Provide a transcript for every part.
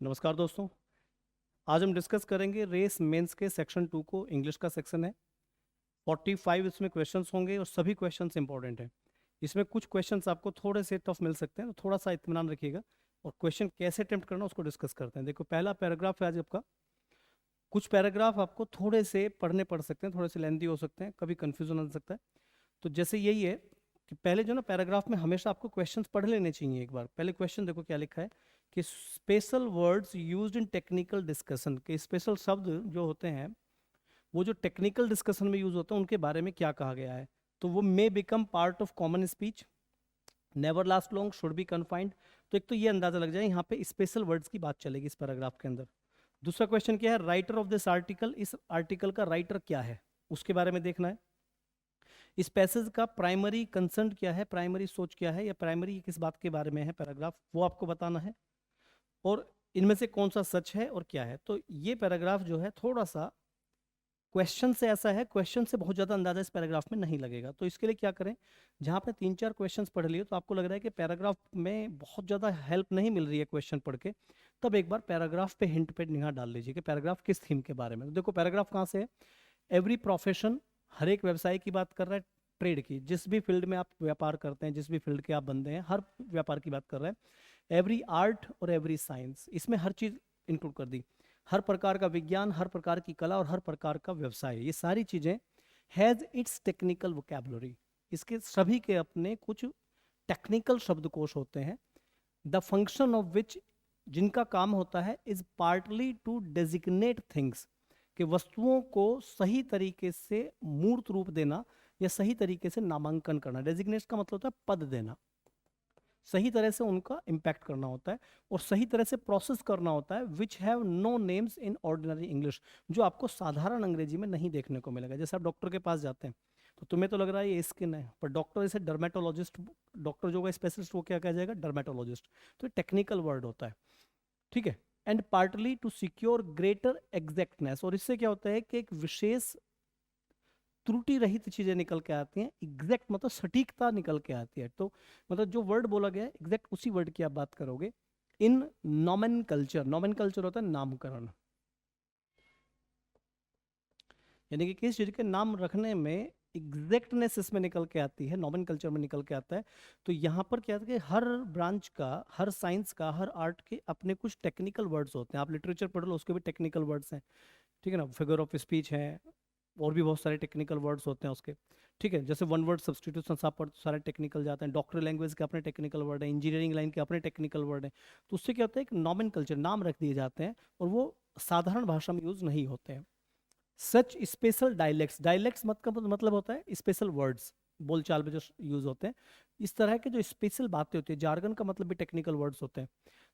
नमस्कार दोस्तों। आज हम डिस्कस करेंगे रेस मेंस के सेक्शन 2 को। इंग्लिश का सेक्शन है। 45 इसमें क्वेश्चंस होंगे और सभी क्वेश्चंस इंपॉर्टेंट हैं। इसमें कुछ क्वेश्चंस आपको थोड़े से टफ मिल सकते हैं, तो थोड़ा सा इत्मीनान रखिएगा। और क्वेश्चन कैसे अटेम्प्ट करना उसको डिस्कस करते हैं। देखो, पहला पैराग्राफ है आज आपका। कुछ पैराग्राफ आपको थोड़े से पढ़ने पड़ सकते हैं, थोड़े से लेंथी हो सकते हैं, कभी कंफ्यूजन आ सकता है। तो जैसे यही है कि पहले जो ना पैराग्राफ में हमेशा आपको क्वेश्चंस पढ़ लेने चाहिए। एक बार पहले क्वेश्चन देखो क्या लिखा है कि special words used in technical discussion के स्पेशल शब्द जो होते हैं वो जो टेक्निकल डिस्कशन में यूज होते हैं उनके बारे में क्या कहा गया है। तो वो may become part of common speech, never last long, should be confined. तो एक तो ये अंदाजा लग जाए यहाँ पे स्पेशल वर्ड्स की बात चलेगी इस पैराग्राफ के अंदर। दूसरा क्वेश्चन क्या है, राइटर ऑफ दिस आर्टिकल, इस आर्टिकल का राइटर क्या है उसके बारे में देखना है। इस पैसेज का प्राइमरी कंसर्न क्या है, प्राइमरी सोच क्या है, या प्राइमरी किस बात के बारे में है पैराग्राफ, वो आपको बताना है। और इनमें से कौन सा सच है और क्या है। तो ये पैराग्राफ जो है थोड़ा सा क्वेश्चन से ऐसा है, क्वेश्चन से बहुत ज़्यादा अंदाजा इस पैराग्राफ में नहीं लगेगा। तो इसके लिए क्या करें, जहाँ आपने 3-4 क्वेश्चंस पढ़ लिए तो आपको लग रहा है कि पैराग्राफ में बहुत ज़्यादा हेल्प नहीं मिल रही है क्वेश्चन पढ़ के, तब एक बार पैराग्राफ पे हिंट पे निगाह डाल लीजिए कि पैराग्राफ किस थीम के बारे में। तो देखो पैराग्राफ कहाँ से है, एवरी प्रोफेशन, हर एक व्यवसाय की बात कर रहा है, ट्रेड की, जिस भी फील्ड में आप व्यापार करते हैं, जिस भी फील्ड के आप बंदे हैं, हर व्यापार की बात कर रहा है। एवरी आर्ट और एवरी साइंस, इसमें हर चीज इंक्लूड कर दी। हर प्रकार का विज्ञान, हर प्रकार की कला और हर प्रकार का व्यवसाय, ये सारी चीजें हैज इट्स टेक्निकल वोकैबुलरी, इसके सभी के अपने कुछ टेक्निकल शब्दकोश होते हैं। द फंक्शन ऑफ विच, जिनका काम होता है, is partly to designate things, कि वस्तुओं को सही तरीके से मूर्त रूप देना या सही तरीके से नामांकन करना। डेजिग्नेट का मतलब होता है पद देना, सही तरह से उनका इम्पैक्ट करना होता है और सही तरह से प्रोसेस करना होता है। Which have no names in ordinary English, जो आपको साधारण अंग्रेजी में नहीं देखने को मिलेगा। जैसे आप डॉक्टर के पास जाते हैं तो तुम्हें तो लग रहा है ये स्किन है, पर डॉक्टर जैसे डर्मेटोलॉजिस्ट, डॉक्टर जो होगा स्पेशलिस्ट, वो क्या कहा जाएगा, डर्मेटोलॉजिस्ट। तो टेक्निकल वर्ड होता है, ठीक है। And partly to secure greater exactness, और इससे क्या होता है कि एक विशेष त्रुटि रहित चीजें निकल के आती हैं। एग्जैक्ट मतलब सटीकता निकल के आती है। तो मतलब जो वर्ड बोला गया है एग्जैक्ट उसी वर्ड की आप बात करोगे। इन नॉमेनकल्चर, नॉमेनकल्चर होता है नामकरण, यानी कि किसी चीज के नाम रखने में एग्जैक्टनेस इसमें निकल के आती है, नॉमेनकल्चर में निकल के आता है। तो यहाँ पर क्या है कि हर ब्रांच का, हर साइंस का, हर आर्ट के अपने कुछ टेक्निकल वर्ड्स होते हैं। आप लिटरेचर पढ़ लो, उसके भी टेक्निकल वर्ड्स हैं, ठीक है ना। फिगर ऑफ स्पीच है, और भी बहुत सारे टेक्निकल वर्ड्स होते हैं उसके, ठीक है। जैसे वन वर्ड सब्सटीट्यूशन आप पर सारे टेक्निकल जाते हैं। डॉक्टर लैंग्वेज के अपने टेक्निकल वर्ड है, इंजीनियरिंग लाइन के अपने टेक्निकल वर्ड है। तो उससे क्या होता है, एक नॉमेनकल्चर, नाम रख दिए जाते हैं और वो साधारण भाषा में यूज नहीं होते हैं। सच स्पेशल डायलेक्ट्स, डायलेक्ट्स मतलब होता है स्पेशल वर्ड्स, बोलचाल में जो यूज होते हैं। इस तरह के जो स्पेशल बातें होती है, जार्गन का मतलब भी टेक्निकल वर्ड्स होते हैं।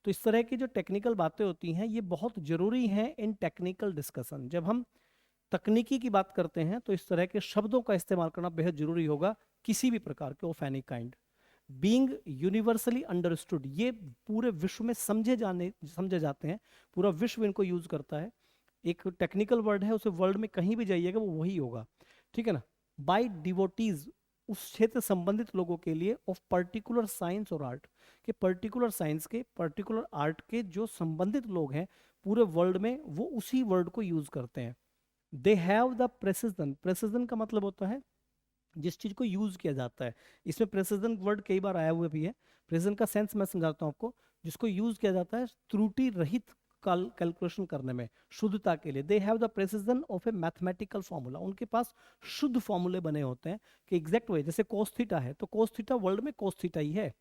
तो इस तरह की जो टेक्निकल बातें होती हैं ये बहुत जरूरी हैं इन टेक्निकल डिस्कशन। जब हम तकनीकी की बात करते हैं तो इस तरह के शब्दों का इस्तेमाल करना बेहद जरूरी होगा, किसी भी प्रकार के of any kind. Being universally understood, ये पूरे विश्व में समझे जाते हैं, पूरा विश्व इनको यूज करता है। एक टेक्निकल वर्ड है, उसे वर्ल्ड में कहीं भी जाइएगा वो वही होगा, ठीक है ना। बाय डिवोटीज, उस क्षेत्र संबंधित लोगों के लिए, ऑफ पर्टिकुलर साइंस और आर्ट, के पर्टिकुलर साइंस के, पर्टिकुलर आर्ट के जो संबंधित लोग हैं पूरे वर्ल्ड में, वो उसी वर्ड को यूज करते हैं। They have the precision, precision का मतलब होता है जिस चीज को यूज किया जाता है। इसमें प्रेसिजन वर्ड कई बार आया हुआ भी है। प्रेसिजन का सेंस मैं समझाता हूँ आपको, जिसको यूज किया जाता है त्रुटि रहित कैलकुलेशन करने में, शुद्धता के लिए। They have the precision of A mathematical formula, उनके पास शुद्ध फॉर्मूले बने होते हैं कि एग्जैक्ट वे। जैसे कोस थीटा है तो कोस थीटा वर्ल्ड में कोस थीटा ही है,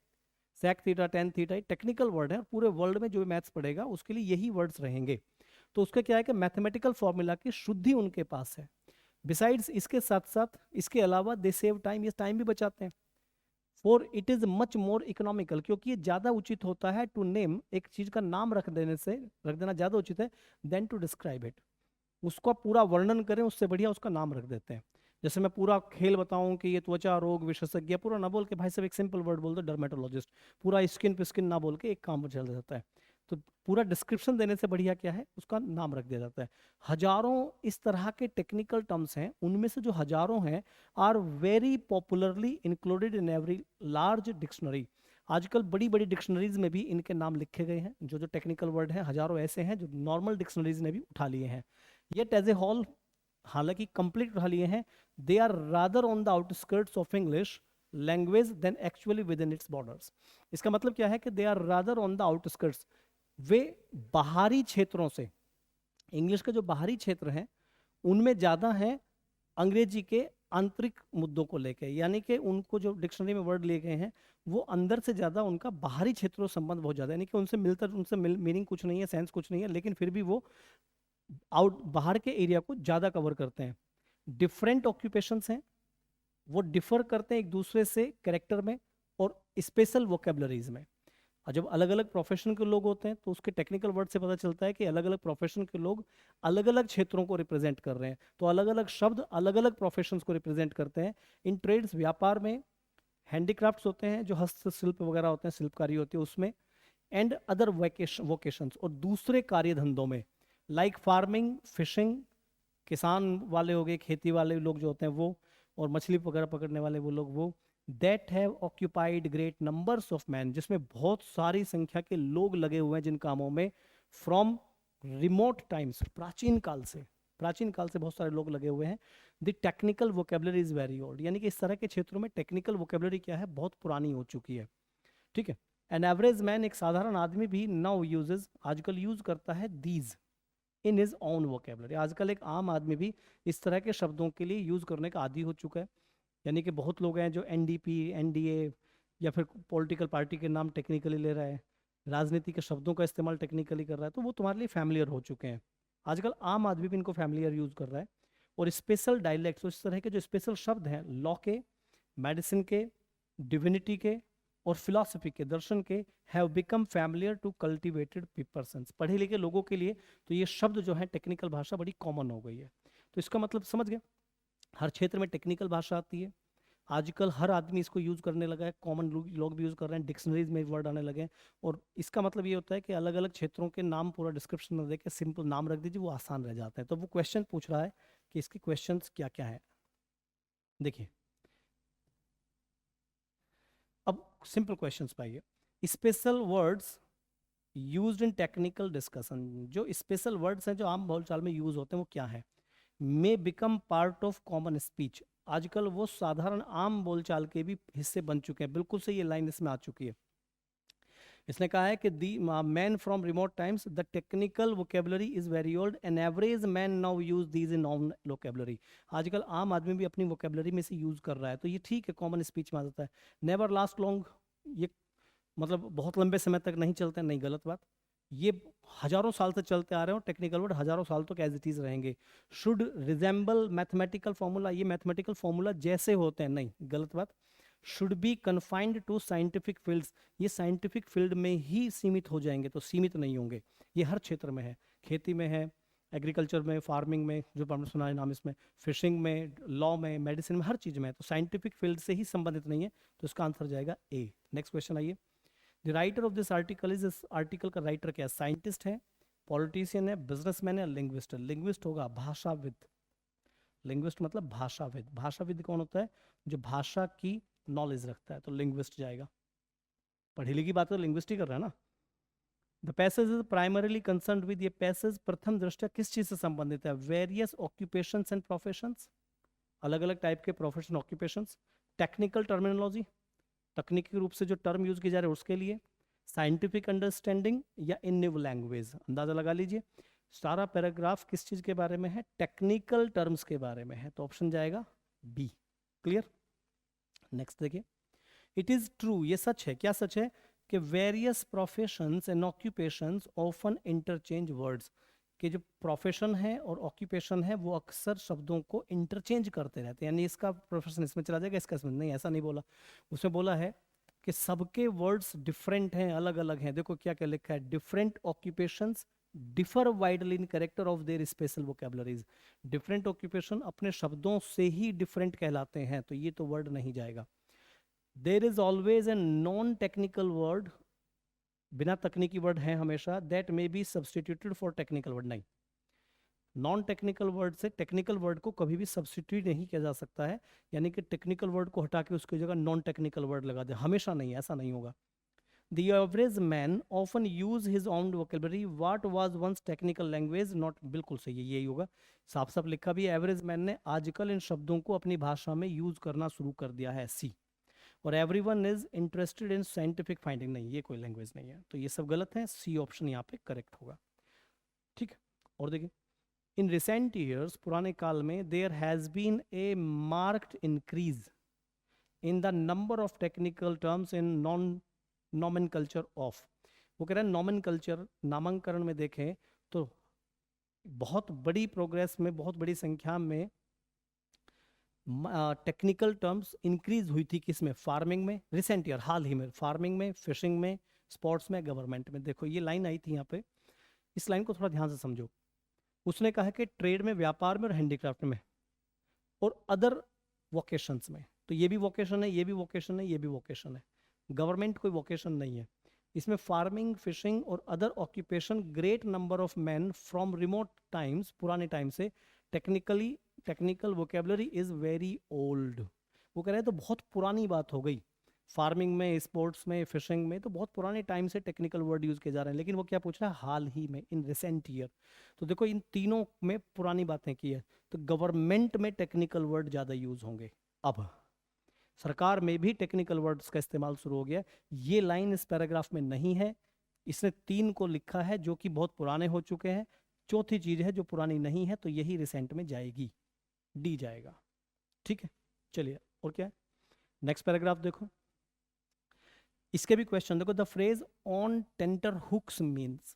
sec theta, tan theta, technical word है। पूरे वर्ल्ड में जो मैथ्स पढ़ेगा उसके लिए यही वर्ड्स रहेंगे। तो उसका क्या है कि मैथमेटिकल फॉर्मूला की शुद्धि उनके पास है। बिसाइड्स, इसके साथ साथ, इसके अलावा, दे सेव टाइम, ये टाइम भी बचाते हैं। For it is much more economical, क्योंकि ये ज्यादा उचित होता है टू नेम, एक चीज का नाम रख देना ज्यादा उचित है, देन टू डिस्क्राइब इट। उसका पूरा वर्णन करें उससे बढ़िया उसका नाम रख देते हैं। जैसे मैं पूरा खेल बताऊं कि ये त्वचा रोग विशेषज्ञ, पूरा ना बोल के भाई साहब एक सिंपल वर्ड बोल दो डर्मेटोलॉजिस्ट, पूरा स्किन पे स्किन ना बोल के एक काम चल जाता है। तो पूरा डिस्क्रिप्शन देने से बढ़िया क्या है, उसका नाम रख दिया जाता है। हजारों इस तरह के टेक्निकल टर्म्स हैं, उनमें से जो हजारों हैं are very popularly included in every large dictionary, आजकल बड़ी बड़ी डिक्शनरीज में भी इनके नाम लिखे गए हैं, जो जो टेक्निकल वर्ड हैं हजारों ऐसे हैं जो नॉर्मल डिक्शनरीज ने भी उठा लिए हैं। येट एज ए होल, हालांकि कंप्लीट उठा लिए हैं, they are rather on the outskirts of English language than actually within its borders. इसका मतलब क्या है कि they are rather on the outskirts, वे बाहरी क्षेत्रों से, इंग्लिश के जो बाहरी क्षेत्र हैं उनमें ज़्यादा हैं अंग्रेजी के आंतरिक मुद्दों को लेकर, यानी कि उनको जो डिक्शनरी में वर्ड लिए गए हैं वो अंदर से ज़्यादा उनका बाहरी क्षेत्रों से संबंध बहुत ज़्यादा है, यानी कि उनसे मिलता, उनसे मीनिंग कुछ नहीं है, सेंस कुछ नहीं है, लेकिन फिर भी वो आउट बाहर के एरिया को ज़्यादा कवर करते हैं। डिफरेंट ऑक्यूपेशंस हैं, वो डिफर करते हैं एक दूसरे से कैरेक्टर में और स्पेशल वोकेबलरीज में। और जब अलग अलग प्रोफेशन के लोग होते हैं तो उसके टेक्निकल वर्ड से पता चलता है कि अलग अलग प्रोफेशन के लोग अलग अलग क्षेत्रों को रिप्रेजेंट कर रहे हैं, तो अलग अलग शब्द अलग अलग प्रोफेशंस को रिप्रेजेंट करते हैं। इन ट्रेड्स, व्यापार में, हैंडीक्राफ्ट्स होते हैं जो हस्तशिल्प वगैरह होते हैं, शिल्पकारी होती है उसमें, एंड अदर वोकेशंस, और दूसरे कार्य धंधों में, लाइक फार्मिंग, फिशिंग, किसान वाले हो गए, खेती वाले लोग जो होते हैं वो, और मछली वगैरह पकड़ने वाले वो लोग, वो that have occupied great numbers of man, जिसमें बहुत सारी संख्या के लोग लगे हुए हैं जिन कामों में, फ्रॉम रिमोट टाइम्स, प्राचीन काल से बहुत सारे लोग लगे हुए हैं। The technical vocabulary is very old, यानी कि इस तरह के क्षेत्रों में टेक्निकल वोकेबलरी क्या है, बहुत पुरानी हो चुकी है। ठीक है। एन एवरेज मैन, एक साधारण आदमी भी, नाउ यूजेस, आजकल यूज करता है these in his own vocabulary, आजकल एक आम आदमी भी इस तरह के शब्दों के लिए यूज करने का आदी हो चुका है। यानी कि बहुत लोग हैं जो एनडीपी, एनडीए या फिर पॉलिटिकल पार्टी के नाम टेक्निकली ले रहा है, राजनीति के शब्दों का इस्तेमाल टेक्निकली कर रहा है, तो वो तुम्हारे लिए फैमिलियर हो चुके हैं। आजकल आम आदमी भी इनको फैमिलियर यूज कर रहा है। और स्पेशल डायलैक्ट्स, इस तरह के जो स्पेशल शब्द हैं लॉ के, मेडिसिन के, डिविनिटी के और फिलॉसफी के, दर्शन के, have become familiar to cultivated persons, पढ़े लिखे लोगों के लिए तो ये शब्द जो है टेक्निकल भाषा बड़ी कॉमन हो गई है। तो इसका मतलब समझ गए, हर क्षेत्र में टेक्निकल भाषा आती है, आजकल हर आदमी इसको यूज करने लगा है, कॉमन लोग भी यूज कर रहे हैं, डिक्शनरीज में वर्ड आने लगे हैं। और इसका मतलब ये होता है कि अलग अलग क्षेत्रों के नाम पूरा डिस्क्रिप्शन में देके सिंपल नाम रख दीजिए, वो आसान रह जाता है। तो वो क्वेश्चन पूछ रहा है कि इसके क्वेश्चंस क्या क्या है। देखिए अब सिंपल क्वेश्चंस पाइए। Special words used in technical discussion, जो स्पेशल वर्ड्स हैं जो आम बोलचाल में यूज होते हैं वो क्या है। May become part of common speech, आजकल वो साधारण आम बोलचाल के भी हिस्से बन चुके हैं, बिल्कुल सही ये लाइन इसमें आ चुकी है। इसने कहा है कि the man from remote times, the technical vocabulary is very old, an average man now use these in non vocabulary, आजकल आम आदमी भी अपनी वोकेबलरी में से यूज कर रहा है, तो ये ठीक है, कॉमन स्पीच में आ जाता है। नेवर लास्ट लॉन्ग, ये मतलब बहुत लंबे समय तक नहीं चलते, नहीं, गलत बात, ये हजारों साल से चलते आ रहे हो, टेक्निकल वर्ड हजारों साल तक एज इट इज रहेंगे। शुड रिजेंबल मैथमेटिकल फॉर्मूला, ये मैथमेटिकल फॉर्मूला जैसे होते हैं, नहीं, गलत बात। Should be confined to scientific fields, ये साइंटिफिक फील्ड में ही सीमित हो जाएंगे, तो सीमित नहीं होंगे, ये हर क्षेत्र में है, खेती में है, एग्रीकल्चर में, फार्मिंग में, जो आपने सुना है नाम इसमें, फिशिंग में, लॉ में, मेडिसिन में, हर चीज़ में है, तो साइंटिफिक फील्ड से ही संबंधित नहीं है, तो इसका आंसर जाएगा ए। नेक्स्ट क्वेश्चन आइए। The writer of this article is, इस आर्टिकल का राइटर क्या है, साइंटिस्ट है, पॉलिटिशियन है, बिजनेसमैन है, लिंग्विस्ट है। लिंग्विस्ट होगा भाषाविद, लिंग्विस्ट मतलब भाषाविद, भाषाविद कौन होता है, जो भाषा की नॉलेज रखता है, तो लिंग्विस्ट जाएगा। पढ़ी लिखी बात तो लिंग्विस्ट ही कर रहा है ना। The passage is primarily concerned with, ये पैसेज प्रथम दृष्टया किस चीज से संबंधित है, वेरियस ऑक्यूपेशंस एंड प्रोफेशंस, अलग अलग टाइप के प्रोफेशन, ऑक्यूपेशंस, टेक्निकल टर्मिनोलॉजी, तकनीकी रूप से जो टर्म यूज किए जा रहे हैं उसके लिए, साइंटिफिक अंडरस्टैंडिंग या इन न्यू लैंग्वेज, अंदाजा लगा लीजिए। सारा पैराग्राफ किस चीज के बारे में है, टेक्निकल टर्म्स के बारे में है, तो ऑप्शन जाएगा बी। क्लियर। नेक्स्ट देखिए। इट इज ट्रू, ये सच है, क्या सच है, कि various professions and occupations often interchange words, कि जो प्रोफेशन है और ऑक्यूपेशन है वो अक्सर शब्दों को इंटरचेंज करते रहते हैं, यानी इसका प्रोफेशन इसमें चला जाएगा, इसका इसमें नहीं, ऐसा नहीं बोला। उसमें बोला है कि सबके वर्ड्स डिफरेंट हैं, अलग अलग हैं। देखो क्या क्या लिखा है, different occupations differ widely in character of their special vocabularies, different occupation अपने शब्दों से ही डिफरेंट कहलाते हैं, तो ये तो वर्ड नहीं जाएगा। There is always a non technical word, बिना तकनीकी वर्ड है हमेशा, that may be substituted for technical word, नहीं, नॉन टेक्निकल वर्ड से टेक्निकल वर्ड को कभी भी सब्सटीट्यूट नहीं किया जा सकता है, यानी कि टेक्निकल वर्ड को हटा के उसकी जगह नॉन टेक्निकल वर्ड लगा दे, हमेशा नहीं, ऐसा नहीं होगा। The average man often use his own vocabulary what was once technical language not, बिल्कुल सही है, यही होगा, साफ साफ लिखा भी है, एवरेज मैन ने आजकल इन शब्दों को अपनी भाषा में यूज करना शुरू कर दिया है, सी। और everyone is interested in scientific finding, नहीं ये कोई लैंग्वेज नहीं है, तो ये सब गलत है, सी ऑप्शन यहाँ पे करेक्ट होगा। ठीक है, और देखिए, इन रिसेंट ईयर्स, पुराने काल में, there has been a marked increase in the number of technical terms in non nomenclature of, वो कह रहे हैं नॉमेनकल्चर, नामांकरण में देखें तो बहुत बड़ी प्रोग्रेस में, बहुत बड़ी संख्या में टेक्निकल टर्म्स इंक्रीज हुई थी, किसमें, फार्मिंग में, रिसेंट ईयर, हाल ही में, फार्मिंग में, फिशिंग में, स्पोर्ट्स में, गवर्नमेंट में। देखो ये लाइन आई थी यहाँ पे, इस लाइन को थोड़ा ध्यान से समझो। उसने कहा कि ट्रेड में, व्यापार में और हैंडीक्राफ्ट में और अदर वोकेशंस में, तो ये भी वोकेशन है, ये भी वोकेशन है, ये भी वोकेशन है, गवर्नमेंट कोई वोकेशन नहीं है इसमें। फार्मिंग, फिशिंग और other occupation, great number of man from remote times, पुराने टाइम से, technical vocabulary is very old. वो कह रहे हैं तो बहुत पुरानी बात हो गई, फार्मिंग में, स्पोर्ट्स में, फिशिंग में, तो बहुत पुराने टाइम से टेक्निकल वर्ड यूज किए जा रहे हैं, लेकिन वो क्या पूछ रहा है, हाल ही में, इन रिसेंट ईयर। तो देखो इन तीनों में पुरानी बातें की है, तो गवर्नमेंट में टेक्निकल वर्ड ज़्यादा यूज होंगे। अब सरकार में भी टेक्निकल वर्ड्स का इस्तेमाल शुरू हो गया, ये लाइन इस पैराग्राफ में नहीं है, इसने 3 को लिखा है जो कि बहुत पुराने हो चुके हैं, चौथी चीज है जो पुरानी नहीं है, तो यही रिसेंट में जाएगी, डी जाएगा। ठीक है, चलिए और क्या है, नेक्स्ट पैराग्राफ देखो, इसके भी क्वेश्चन देखो। The phrase on tenter hooks means,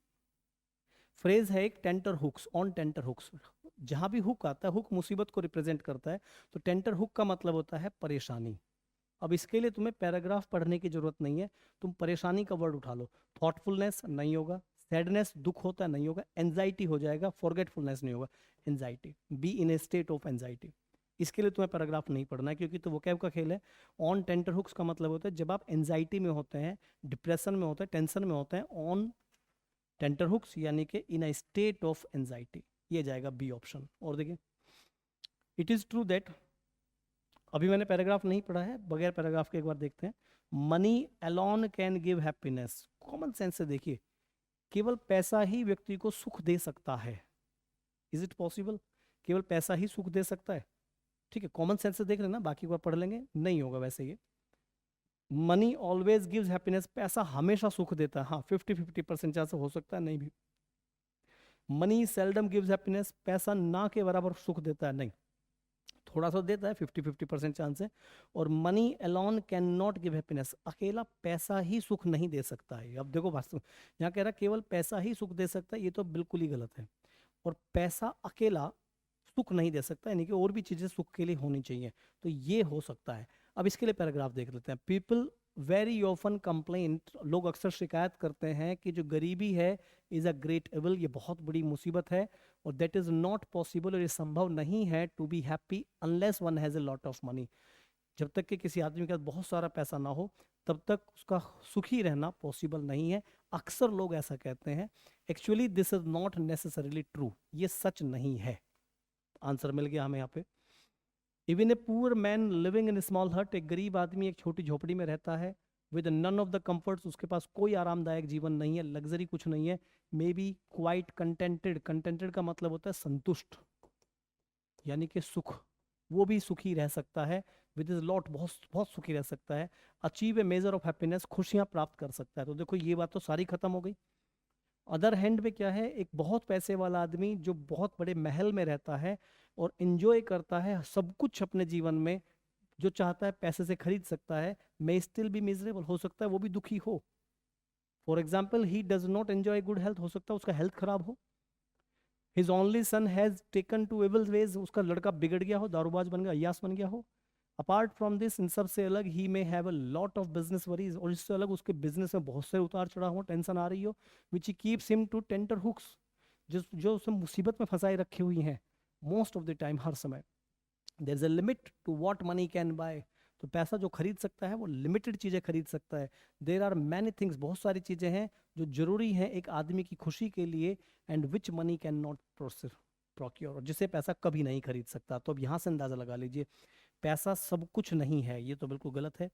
phrase है एक tenter hooks, on tenter hooks, जहां भी हुक आता है, हुक मुसीबत को रिप्रेजेंट करता है, तो टेंटर हुक का मतलब होता है परेशानी। अब इसके लिए तुम्हें पैराग्राफ पढ़ने की जरूरत नहीं है, तुम परेशानी का वर्ड उठा लो, थॉटफुलनेस नहीं होगा, सैडनेस दुख होता है नहीं होगा, एंजाइटी हो जाएगा, फॉरगेटफुलनेस नहीं होगा, anxiety, be in A state of anxiety. इसके लिए तुम्हें पैराग्राफ नहीं पढ़ना है, क्योंकि तो वोकैब का खेल है। ऑन टेंटर हुक्स का मतलब होता है जब आप एंजाइटी में होते हैं, डिप्रेशन में होते हैं, टेंशन में होते हैं, ऑन टेंटर हुक्स यानी कि इन अ स्टेट ऑफ एंजाइटी, ये जाएगा बी ऑप्शन। और देखिए, इट इज ट्रू दैट, अभी मैंने पैराग्राफ नहीं पढ़ा है, बगैर पैराग्राफ के एक बार देखते हैं। Money alone can give happiness, common sense से देखिए, केवल पैसा ही व्यक्ति को सुख दे सकता है, इज इट पॉसिबल, केवल पैसा ही सुख दे सकता है? ठीक है, कॉमन सेंस से देख लेना, बाकी एक बार पढ़ लेंगे, नहीं होगा वैसे ये। मनी ऑलवेज गिव्स हैप्पीनेस, पैसा हमेशा सुख देता है, हाँ 50-50% चांस हो सकता है, नहीं भी। मनी सेल्डम गिव्स हैप्पीनेस, पैसा ना के बराबर सुख देता है, नहीं, थोड़ा सा देता है, 50-50% चांस है। और money alone can not give happiness, अकेला पैसा ही सुख नहीं दे सकता है। अब देखो वास्तव यहाँ कह रहा है केवल पैसा ही सुख दे सकता है, ये तो बिल्कुल ही गलत है। और पैसा अकेला सुख नहीं दे सकता, यानी कि और भी चीजें सुख के लिए होनी चाहिए, तो ये हो सकता है। अब इसके लिए पैराग्राफ देख लेते हैं। पीपल वेरी ऑफन कंप्लेंट, लोग अक्सर शिकायत करते हैं कि जो गरीबी है इज अ ग्रेट एविल, ये बहुत बड़ी मुसीबत है, और दैट इज नॉट पॉसिबल, और ये संभव नहीं है, to be happy unless one has a lot of money, जब तक कि किसी आदमी के पास बहुत सारा पैसा ना हो तब तक उसका सुखी रहना पॉसिबल नहीं है, अक्सर लोग ऐसा कहते हैं। Actually this is not necessarily true, ये सच नहीं है। आंसर मिल गया हमें यहाँ पे। Even a poor man living in small हट, एक गरीब आदमी एक छोटी झोपड़ी में रहता है, with none of the comforts, उसके पास कोई आरामदायक जीवन नहीं है, लग्जरी कुछ नहीं है, may be quite contented, contented का मतलब होता है संतुष्ट, यानी कि सुख, वो भी सुखी रह सकता है, विद इज लॉट, बहुत बहुत सुखी रह सकता है। Achieve a measure of happiness, खुशियां प्राप्त कर सकता है। तो देखो ये बात तो सारी खत्म हो गई। अदर हैंड में क्या है, एक बहुत पैसे वाला आदमी जो बहुत बड़े महल में रहता है और इंजॉय करता है सब कुछ अपने जीवन में, जो चाहता है पैसे से खरीद सकता है, मे स्टिल बी मिजरेबल, हो सकता है वो भी दुखी हो। For example, he does not enjoy good health, हो सकता है उसका हेल्थ खराब हो। His only son has taken to evil ways, उसका लड़का बिगड़ गया हो, दारूबाज बन गया, अय्यास बन गया हो। अपार्ट फ्रॉम दिस, इन सबसे अलग, he may have a lot of business worries, और इससे अलग उसके बिजनेस में बहुत से उतार चढ़ाव हो, टेंशन आ रही हो, which he keeps him to tenterhooks, जो उसे मुसीबत में फंसाए रखी हुई हैं मोस्ट ऑफ द टाइम, हर समय। There is a limit to what money can buy, तो पैसा जो खरीद सकता है वो लिमिटेड चीजें खरीद सकता है। देयर आर मैनी थिंग्स, बहुत सारी चीजें हैं जो जरूरी हैं एक आदमी की खुशी के लिए, and which money can not procure, और जिसे पैसा कभी नहीं खरीद सकता। तो अब यहाँ से अंदाजा लगा लीजिए, पैसा सब कुछ नहीं है, ये तो बिल्कुल गलत है।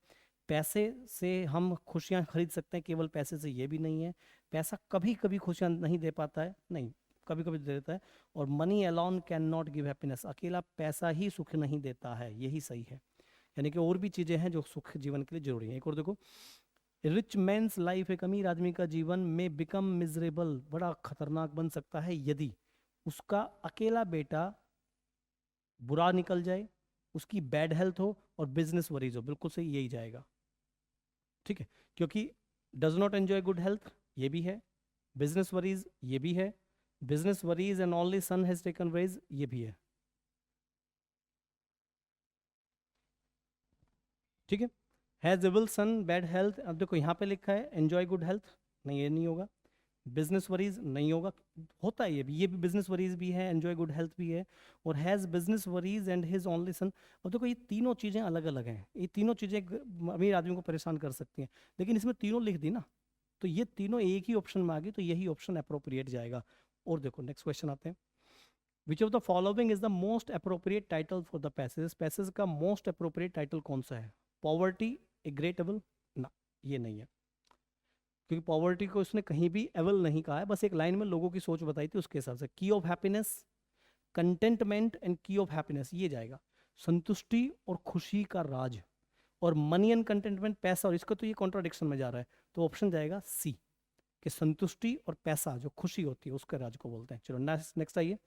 पैसे से हम खुशियां खरीद सकते हैं, केवल पैसे से ये भी नहीं है। पैसा कभी कभी खुशियां नहीं दे पाता है, नहीं, कभी कभी दे देता है। और money alone can not give happiness, अकेला पैसा ही सुख नहीं देता है, यही सही है। यानी कि और भी चीजें हैं जो सुख जीवन के लिए जरूरी है। एक और देखो, रिच मैंस लाइफ, एक अमीर आदमी का जीवन में बिकम मिजरेबल, बड़ा खतरनाक बन सकता है यदि उसका अकेला बेटा बुरा निकल जाए, उसकी बैड हेल्थ हो और बिजनेस वरीज हो। बिल्कुल सही, यही जाएगा। ठीक है, क्योंकि does not enjoy good health ये भी है, बिजनेस वरीज ये भी है, business worries and only son has taken rage ये भी है। ठीक है, has able son bad health, अब देखो यहाँ पे लिखा है एंजॉय गुड हेल्थ, नहीं ये नहीं होगा। बिजनेस वरीज नहीं होगा, होता है ये भी बिजनेस वरीज भी है, एंजॉय गुड हेल्थ भी है। और has business worries and his only सन। अब देखो ये तीनों चीजें अलग अलग हैं, ये तीनों चीजें एक अमीर आदमी को परेशान कर सकती हैं, लेकिन इसमें तीनों लिख दी ना, तो ये तीनों एक ही ऑप्शन में आ गई, तो यही ऑप्शन अप्रोप्रिएट जाएगा। और देखो नेक्स्ट क्वेश्चन आते हैं, which of the following is the most appropriate title for the passage, passage का मोस्ट अप्रोप्रिएट टाइटल कौन सा है? पॉवर्टी ए ग्रेट एबल, ना ये नहीं है, क्योंकि पॉवर्टी को उसने कहीं भी एवल नहीं कहा है, बस एक लाइन में लोगों की सोच बताई थी उसके हिसाब से। की ऑफ हैप्पीनेस, कंटेंटमेंट एंड की ऑफ हैप्पीनेस ये जाएगा, संतुष्टि और खुशी का राज। और मनी एंड कंटेंटमेंट पैसा, और इसका तो ये कॉन्ट्राडिक्शन में जा रहा है, तो ऑप्शन जाएगा सी, कि संतुष्टि और पैसा जो खुशी होती है उसके राज को बोलते हैं। चलो नेक्स्ट आइए,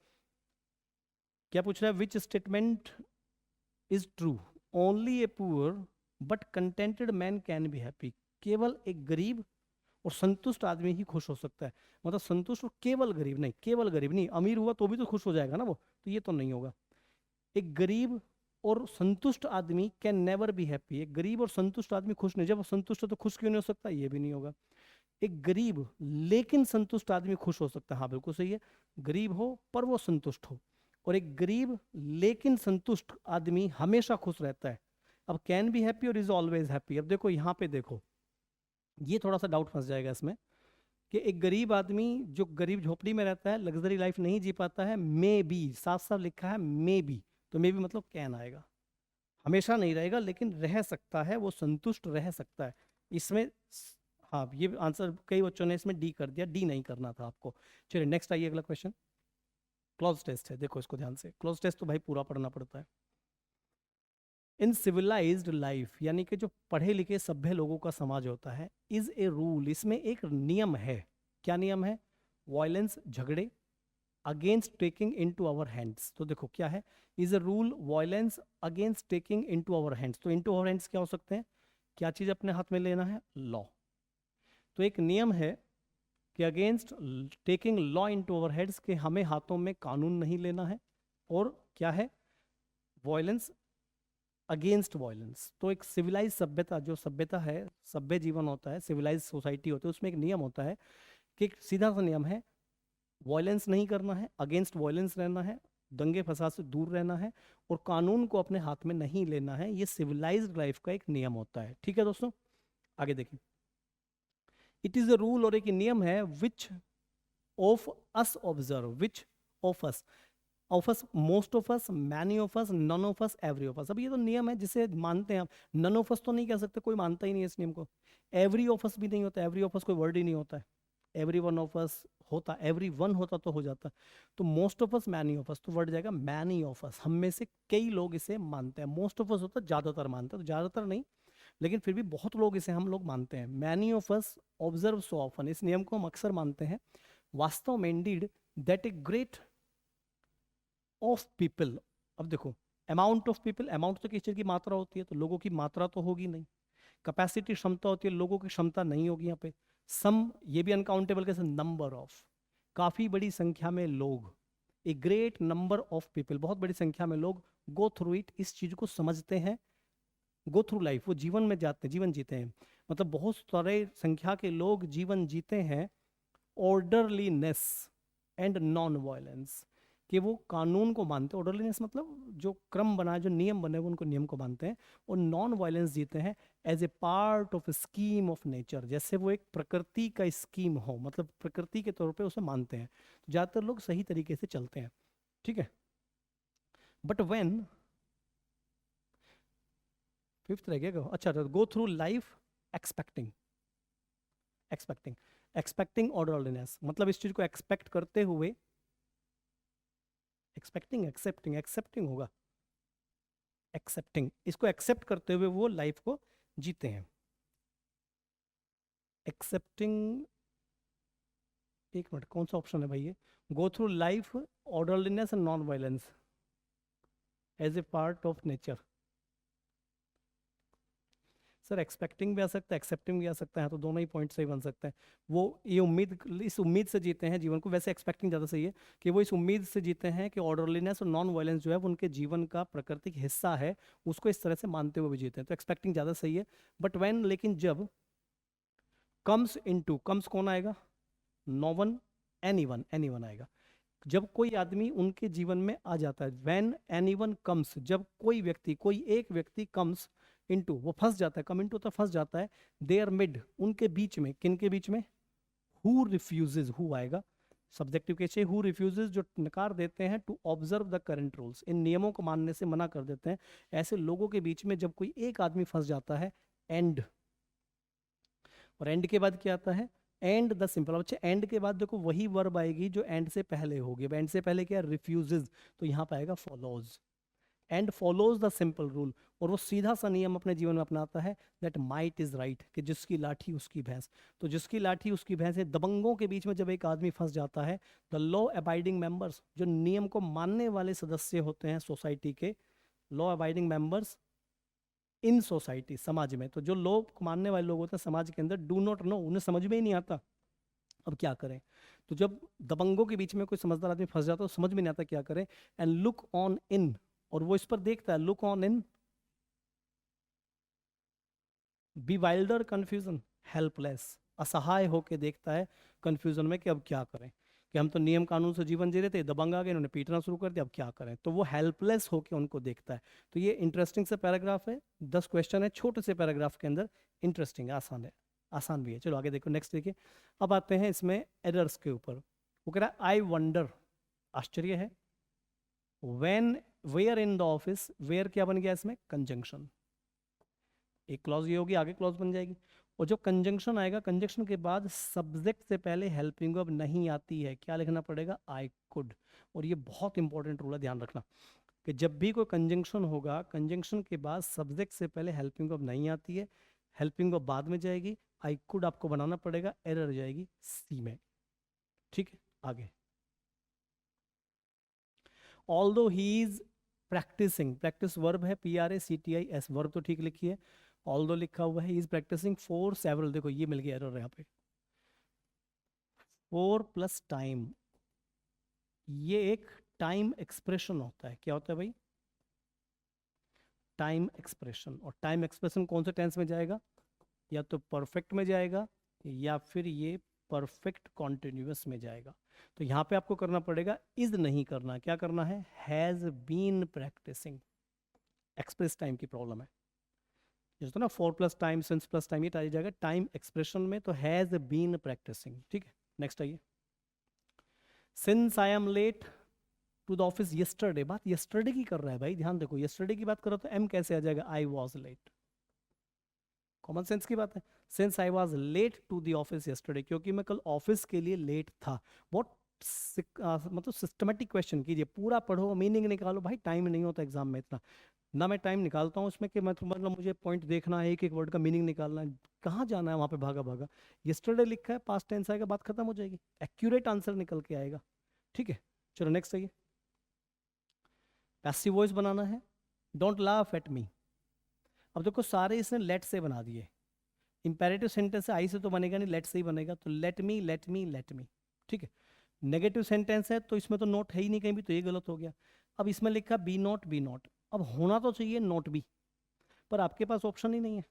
क्या पूछ रहा है, which statement is true, only a poor but contented man can be happy, केवल एक गरीब और संतुष्ट आदमी ही खुश हो सकता है। मतलब संतुष्ट और केवल गरीब नहीं, केवल गरीब नहीं, अमीर हुआ तो भी तो खुश हो जाएगा ना वो, तो ये तो नहीं होगा। एक गरीब और संतुष्ट आदमी कैन नेवर बी हैप्पी, एक गरीब और संतुष्ट आदमी खुश नहीं, जब संतुष्ट है तो खुश क्यों नहीं हो सकता, ये भी नहीं होगा। एक गरीब लेकिन संतुष्ट आदमी खुश हो सकता है, हाँ बिल्कुल सही है, गरीब हो पर वो संतुष्ट हो। और एक गरीब लेकिन संतुष्ट आदमी हमेशा खुश रहता है। अब कैन बी हैप्पी और इज ऑलवेज हैप्पी, अब देखो यहाँ पे देखो, ये थोड़ा सा डाउट फंस जाएगा इसमें, कि एक गरीब आदमी जो गरीब झोपड़ी में रहता है, लग्जरी लाइफ नहीं जी पाता है, मे बी, साफ साफ लिखा है मे बी, तो मे बी मतलब कैन आएगा, हमेशा नहीं रहेगा लेकिन रह सकता है, वो संतुष्ट रह सकता है इसमें। हाँ ये आंसर कई बच्चों ने इसमें डी कर दिया, डी नहीं करना था आपको। चलिए नेक्स्ट आइए, अगला क्वेश्चन क्लॉज टेस्ट है, देखो इसको ध्यान से, क्लॉज टेस्ट तो भाई पूरा पढ़ना पड़ता है। इन सिविलाइज्ड लाइफ, यानी कि जो पढ़े लिखे सभ्य लोगों का समाज होता है, इज ए रूल, इसमें एक नियम है। क्या नियम है? वायलेंस, झगड़े, against taking into our hands. तो देखो क्या है, is a rule violence against taking into our hands, तो इन टू आवर हैंड्स क्या हो सकते हैं, क्या चीज अपने हाथ में लेना है, लॉ। तो एक नियम है कि against taking law into our heads, के हमें हाथों में कानून नहीं लेना है। और क्या है, वायलेंस अगेंस्ट वायलेंस। तो एक सिविलाइज सभ्यता, जो सभ्यता है, सभ्य जीवन होता है, सिविलाइज सोसाइटी होती है, उसमें एक नियम होता है कि एक सीधा सा नियम है, वायलेंस नहीं करना है, अगेंस्ट वायलेंस रहना है, दंगे फसाद से दूर रहना है, और कानून को अपने हाथ में नहीं लेना है। ये सिविलाइज्ड लाइफ का एक नियम होता है। ठीक है दोस्तों, आगे देखिए, इट इज अ रूल, और एक नियम है, which of us observe, which of us, most of us, many of us, none of us, every of us. अब ये तो नियम है जिसे मानते हैं आप, नन ऑफ अस तो नहीं कह सकते, कोई मानता ही नहीं है इस नियम को। एवरी ऑफ अस भी नहीं होता, एवरी ऑफ अस कोई वर्ड ही नहीं होता है, एवरी वन ऑफ अस होता, एवरी वन होता तो हो जाता। तो most of us, many of अस, तो वर्ड जाएगा मैनी ऑफ अस, हम में से कई लोग इसे मानते हैं। मोस्ट ऑफ अस होता है ज्यादातर मानते हैं, तो ज्यादातर नहीं लेकिन फिर भी बहुत लोग इसे हम लोग मानते हैं। Many of us observe so often, इस नियम को हम अक्सर मानते हैं। वास्तव में Indeed that a great of people, अब देखो अमाउंट ऑफ पीपल, अमाउंट तो किस चीज की मात्रा होती है, तो लोगों की मात्रा तो होगी नहीं। कैपेसिटी क्षमता होती है, लोगों की क्षमता नहीं होगी यहाँ पे। सम, ये भी अनकाउंटेबल कैसे, नंबर ऑफ, काफी बड़ी संख्या में लोग, a great number of people, बहुत बड़ी संख्या में लोग, गो थ्रू इट, इस चीज को समझते हैं, गो थ्रू लाइफ, वो जीवन में जाते हैं, जीवन जीते हैं, मतलब बहुत सारे संख्या के लोग जीवन जीते हैं ऑर्डरलीनेस एंड नॉन वायलेंस, कि वो कानून को मानते हैं, ऑर्डरलीनेस मतलब जो क्रम बना है, जो नियम बने वो उनको नियम को मानते हैं, और नॉन वायलेंस जीते हैं as a part of scheme of nature, जैसे वो एक प्रकृति का स्कीम हो, मतलब प्रकृति के तौर पे उसे मानते हैं। तो ज़्यादातर लोग सही तरीके से चलते हैं। ठीक है, बट व्हेन, 5th रह गया। अच्छा, तो गो through life expecting, expecting expecting orderliness, मतलब इस चीज को एक्सपेक्ट करते हुए, एक्सपेक्टिंग एक्सेप्टिंग, एक्सेप्टिंग होगा, एक्सेप्टिंग, इसको एक्सेप्ट करते हुए वो लाइफ को जीते हैं। एक्सेप्टिंग, एक मिनट, कौन सा ऑप्शन है भाई ये? Go through life orderliness and non violence as a part of nature. Sir expecting भी आ सकता है, एक्सेप्टिंग भी आ सकता है, तो दोनों ही पॉइंट सही बन सकते हैं। वो ये उम्मीद, इस उम्मीद से जीते हैं जीवन को, वैसे एक्सपेक्टिंग ज़्यादा सही है, कि वो इस उम्मीद से जीते हैं कि ऑर्डरलीनेस और नॉन वायलेंस जो है वो उनके जीवन का प्राकृतिक हिस्सा है, उसको इस तरह से मानते हुए भी जीते हैं, तो एक्सपेक्टिंग ज़्यादा सही है। बट व्हेन, लेकिन जब कम्स इनटू, कम्स कौन आएगा? नो वन, एनीवन, एनीवन आएगा। जब कोई आदमी उनके जीवन में आ जाता है, व्हेन एनीवन कम्स, जब कोई व्यक्ति, कोई एक व्यक्ति कम्स इनटू, वो फंस जाता है, कम इनटू तो फंस जाता है, देयर मिड, उनके बीच में, किन के बीच में? हु रिफ्यूजेज, हु आएगा सब्जेक्टिव के चाहिए, हु रिफ्यूजेज, जो नकार देते हैं, to observe the current rules, इन नियमों को मानने से मना कर देते हैं, ऐसे लोगों के बीच में जब कोई एक आदमी फंस जाता है, एंड, और एंड के बाद क्या आता है? And the simple. अच्छा, एंड के बाद देखो वही वर्ब आएगी जो एंड से पहले होगी। अब एंड से पहले क्या? रिफ्यूजेज, तो यहाँ पे आएगा follows, and follows the simple rule, और वो सीधा सा नियम अपने जीवन में अपनाता है, दैट माइट इज राइट, कि जिसकी लाठी उसकी भैंस। तो जिसकी लाठी उसकी भैंस है, दबंगों के बीच में जब एक आदमी फंस जाता है, द लॉ अबाइडिंग मेंबर्स, जो नियम को मानने वाले सदस्य होते हैं सोसाइटी के, law abiding members in society, समाज में, तो जो लोग मानने वाले लोग होते हैं समाज के अंदर, डू नॉट नो, उन्हें समझ में ही नहीं आता अब क्या करें। तो जब दबंगों के बीच में कोई समझदार आदमी फंस जाता है तो समझ में नहीं आता क्या करें, एंड लुक ऑन इन, और वो इस पर देखता है, look on in, bewilder, confusion, helpless, असहाय होके देखता है कंफ्यूजन में कि अब क्या करें, कि हम तो नियम कानून से जीवन जी रहे थे, दबंग आ गए, इन्होंने पीटना शुरू कर दिया, अब क्या करें, तो वो हेल्पलेस होके उनको देखता है। तो ये इंटरेस्टिंग से पैराग्राफ है, 10 क्वेश्चन है छोटे से पैराग्राफ के अंदर, इंटरेस्टिंग है, आसान है, आसान भी है। चलो आगे देखो, नेक्स्ट देखिए। अब आते हैं इसमें एरर्स के ऊपर। वो कह रहा है आई वंडर, आश्चर्य है, when, where in the office, where क्या बन गया इसमें? कंजंक्शन, एक क्लॉज ये होगी, आगे क्लॉज बन जाएगी, और जो कंजंक्शन आएगा, कंजंक्शन के बाद सब्जेक्ट से पहले हेल्पिंग वर्ब नहीं आती है, क्या लिखना पड़ेगा? I could. और ये बहुत इंपॉर्टेंट रूल है, ध्यान रखना, कि जब भी कोई कंजंक्शन होगा, कंजंक्शन के बाद सब्जेक्ट से पहले हेल्पिंग वर्ब नहीं आती है, हेल्पिंग वर्ब बाद में जाएगी, आई कुड आपको बनाना पड़ेगा, एरर जाएगी सी में। ठीक है, आगे। Although he is practising, practise verb है, PRACTIS, वर्ब तो ठीक लिखी है, ऑल्दो लिखा हुआ है, इज प्रैक्टिसिंग फॉर सेवरल, देखो ये मिल गया एरर यहाँ पे, 4 प्लस टाइम, ये एक टाइम एक्सप्रेशन होता है, क्या होता है भाई? Time expression. और टाइम एक्सप्रेशन कौन से टेंस में जाएगा? या तो परफेक्ट में जाएगा, या फिर ये परफेक्ट कॉन्टिन्यूअस में जाएगा। तो यहाँ पे आपको करना पड़ेगा, इज नहीं करना, क्या करना है? Has been practising, express time की प्रॉब्लम है, जैसे ना 4 plus time, since plus time, ये आ जाएगा टाइम एक्सप्रेशन में, तो हैज बीन प्रैक्टिसिंग। ठीक है, नेक्स्ट आइए। Since I am late to the office yesterday, बात यस्टरडे की कर रहा है भाई, ध्यान देखो, यस्टरडे की बात करो तो एम कैसे आ जाएगा? I was late, common sense की बात है। Since I was late to the office yesterday, क्योंकि मैं कल ऑफिस के लिए लेट था। बहुत मतलब सिस्टमेटिक क्वेश्चन कीजिए, पूरा पढ़ो, मीनिंग निकालो, भाई टाइम नहीं होता एग्जाम में इतना, ना मैं टाइम निकालता हूँ इसमें कि मैं मतलब मुझे पॉइंट देखना है, एक एक वर्ड का मीनिंग निकालना है, कहाँ जाना है वहाँ पे भागा भागा। यस्टरडे लिखा है, पास्ट टेंस आएगा, बात खत्म हो जाएगी, एक्यूरेट आंसर निकल के आएगा। ठीक है, चलो नेक्स्ट आइए। पैसिव वॉइस बनाना है, डोंट लाफ एट मी। अब देखो सारे इसने लेट से बना दिए, इंपेरेटिव सेंटेंस है, आई से तो बनेगा नहीं, लेट से ही बनेगा, तो लेट मी, लेट मी, लेट मी। ठीक है, नेगेटिव सेंटेंस है तो इसमें तो नोट है ही नहीं कहीं भी, तो ये गलत हो गया। अब इसमें लिखा बी नॉट, बी नॉट, अब होना तो चाहिए नोट बी, पर आपके पास ऑप्शन ही नहीं है,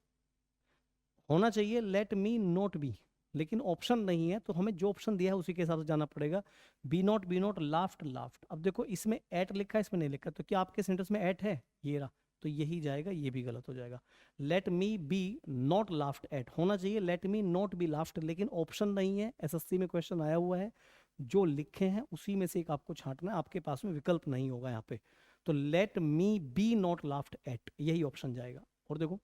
होना चाहिए लेट मी नोट बी, लेकिन ऑप्शन नहीं है, तो हमें जो ऑप्शन दिया है उसी के हिसाब से जाना पड़ेगा। Be not laughed, laughed. अब देखो इसमें एट लिखा है, इसमें नहीं लिखा, तो क्या आपके सेंटेंस में एट है? ये रहा, तो यही जाएगा, ये भी गलत हो जाएगा। Let me be not laughed at, होना चाहिए let me not be laughed, लेकिन ऑप्शन नहीं है, SSC में क्वेश्चन आया हुआ है, जो लिखे हैं उसी में से एक आपको छांटना है, आपके पास में विकल्प नहीं होगा यहाँ पे, तो let me be not laughed at, यही ऑप्शन जाएगा। और देखो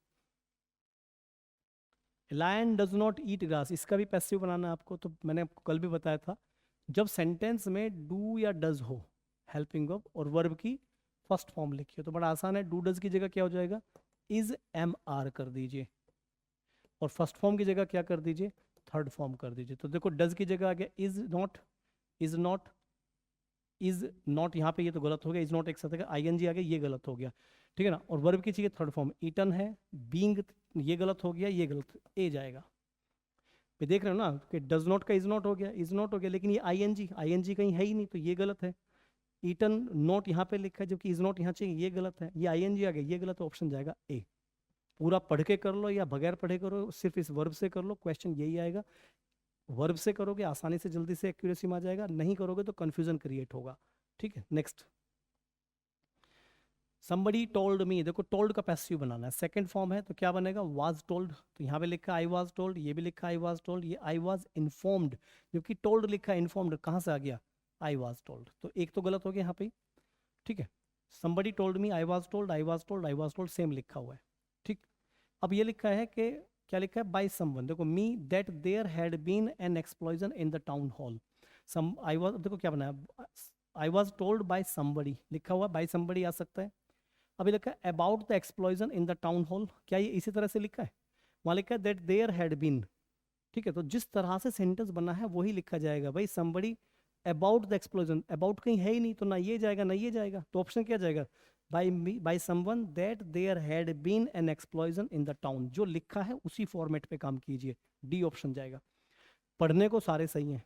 lion does not eat grass, इसका भी पैसिव बनाना है आपको, तो मैंने आपको कल भी बताया था, जब सेंटेंस में डू या डज हो हेल्पिंग वर्ब और वर्ब की फर्स्ट फॉर्म लिखिए तो बड़ा आसान है। डू डज की जगह क्या हो जाएगा, इज एम आर कर दीजिए, और फर्स्ट फॉर्म की जगह क्या कर दीजिए, थर्ड फॉर्म कर दीजिए। तो देखो डज की जगह आ गया is not, is not, is not, यहाँ पे ये तो गलत हो गया, इज नॉट एक साथ आई एन जी आ गया, ये गलत हो गया, ठीक है ना। और वर्ब की चाहिए थर्ड फॉर्म, ईटन है, बींग, ये गलत हो गया, ये गलत, ए जाएगा। पे देख रहे हो ना कि डज नॉट का इज नॉट हो गया, इज नॉट हो गया, लेकिन ये आई एन जी कहीं है ही नहीं, तो ये गलत है। ईटन नॉट यहाँ पे लिखा है जबकि इज नॉट यहाँ चाहिए, ये गलत है। ये आई एन जी आ गया, ये गलत, ऑप्शन जाएगा ए। पूरा पढ़ के कर लो या बगैर पढ़े करो, सिर्फ इस वर्ब से कर लो, क्वेश्चन यही आएगा। वर्ब से करोगे आसानी से जल्दी से एक्यूरेसी में आ जाएगा, नहीं करोगे तो कंफ्यूजन क्रिएट होगा, ठीक है। नेक्स्ट, somebody told me, देखो टोल्ड का पैसिव बनाना है, सेकंड फॉर्म है तो क्या बनेगा, was told, तो यहाँ पे लिखा आई was told, ये भी लिखा आई was told, ये आई was informed, जबकि टोल्ड लिखा है, informed कहाँ से आ गया, आई was told, तो एक तो गलत हो गया यहाँ पे, ठीक है। somebody told me, I was told, I was told, I was told same लिखा हुआ है, ठीक। अब ये लिखा है कि क्या लिखा है, by someone, देखो me that there had been an explosion in the town hall, I was, देखो क्या बना है, I was told by somebody लिखा हुआ, by somebody आ सकता है। अभी लिखा है about the explosion in the town hall, क्या ये इसी तरह से लिखा है, वहां लिखा है दैट देयर हैड बीन, ठीक है। तो जिस तरह से सेंटेंस बना है वही लिखा जाएगा भाई, somebody about the explosion, about कहीं है ही नहीं तो ना ये जाएगा ना ये जाएगा, तो ऑप्शन क्या जाएगा, by someone that there had been an explosion in the town, जो लिखा है उसी फॉर्मेट पे काम कीजिए, डी ऑप्शन जाएगा। पढ़ने को सारे सही हैं,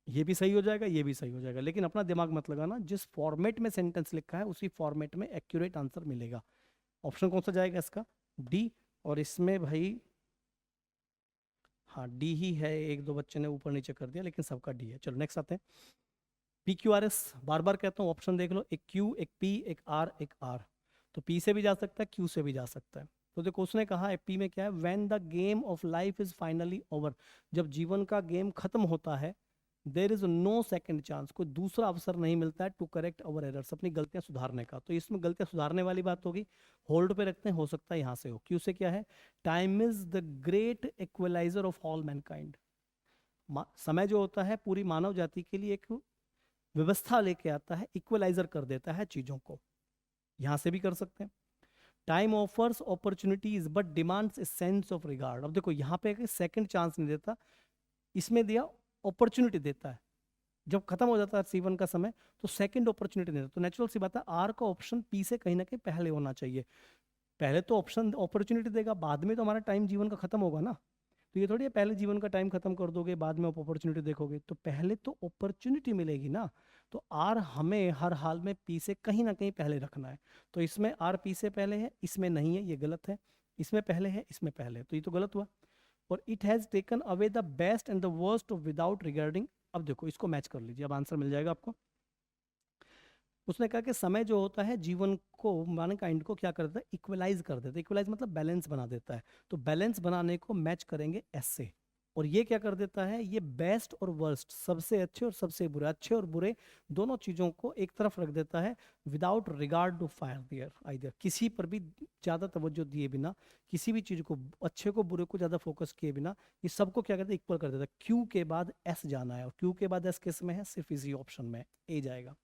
ये भी सही हो जाएगा, ये भी सही हो जाएगा, लेकिन अपना दिमाग मत लगाना, जिस फॉर्मेट में सेंटेंस लिखा है उसी फॉर्मेट में एक्यूरेट आंसर मिलेगा। ऑप्शन कौन सा जाएगा इसका, डी। और इसमें भाई हाँ डी ही है, एक दो बच्चे ने ऊपर नीचे कर दिया लेकिन सबका डी है। चलो नेक्स्ट आते हैं, पी क्यू आर एस, बार बार कहता हूँ ऑप्शन देख लो, एक क्यू एक पी एक आर एक आर, तो पी से भी जा सकता है क्यू से भी जा सकता है। तो देखो उसने कहा है पी में क्या है, when the game of life is finally over, जब जीवन का गेम खत्म होता है, there is no second chance, कोई दूसरा अवसर नहीं मिलता है टू करेक्ट अवर एरर्स, अपनी गलतियां सुधारने का। तो इसमें गलतियां सुधारने वाली बात होगी, होल्ड पे रखते हैं, हो सकता है यहाँ से हो। क्यू से क्या है, time is the great equaliser of all mankind, समय जो होता है पूरी मानव जाति के लिए एक व्यवस्था लेके आता है, इक्वलाइजर कर देता है चीजों को, यहां से भी कर सकते हैं। Time offers opportunities but demands a sense of regard, अब देखो यहाँ पे सेकंड चांस नहीं देता, इसमें दिया अपॉर्चुनिटी देता है, जब खत्म हो जाता है सीवन का समय तो सेकंड अपॉर्चुनिटी देता है। तो नेचुरल सी बात है आर का ऑप्शन पी से कहीं ना कहीं पहले होना चाहिए, पहले तो ऑप्शन अपॉर्चुनिटी देगा, बाद में तो हमारा टाइम जीवन का खत्म होगा ना, तो ये थोड़ी है पहले जीवन का टाइम खत्म कर दोगे बाद में अपॉर्चुनिटी देखोगे, तो पहले तो अपॉर्चुनिटी मिलेगी ना। तो आर हमें हर हाल में पी से कहीं ना कहीं पहले रखना है, तो इसमें आर पी से पहले है, इसमें नहीं है, ये गलत है, इसमें पहले है, इसमें पहले है, तो ये तो गलत हुआ। और it has taken away the best and the worst of without regarding, अब देखो इसको मैच कर लीजिए, अब आंसर मिल जाएगा आपको। उसने कहा कि समय जो होता है जीवन को मैनकाइंड को क्या कर देता है, इक्वलाइज कर देता है, इक्वलाइज मतलब बैलेंस बना देता है, तो बैलेंस बनाने को मैच करेंगे एस से। और ये क्या कर देता है, ये बेस्ट और वर्स्ट, सबसे अच्छे और सबसे बुरे, अच्छे और बुरे दोनों चीजों को एक तरफ रख देता है, without regard to fire their either, किसी पर भी ज्यादा तवज्जो दिए बिना, किसी भी चीज को अच्छे को बुरे को ज्यादा फोकस किए बिना, ये सबको क्या करता है, इक्वल कर देता है। क्यू के बाद एस जाना है, और क्यू के बाद एस किस में है, सिर्फ इसी ऑप्शन में, ए जाएगा,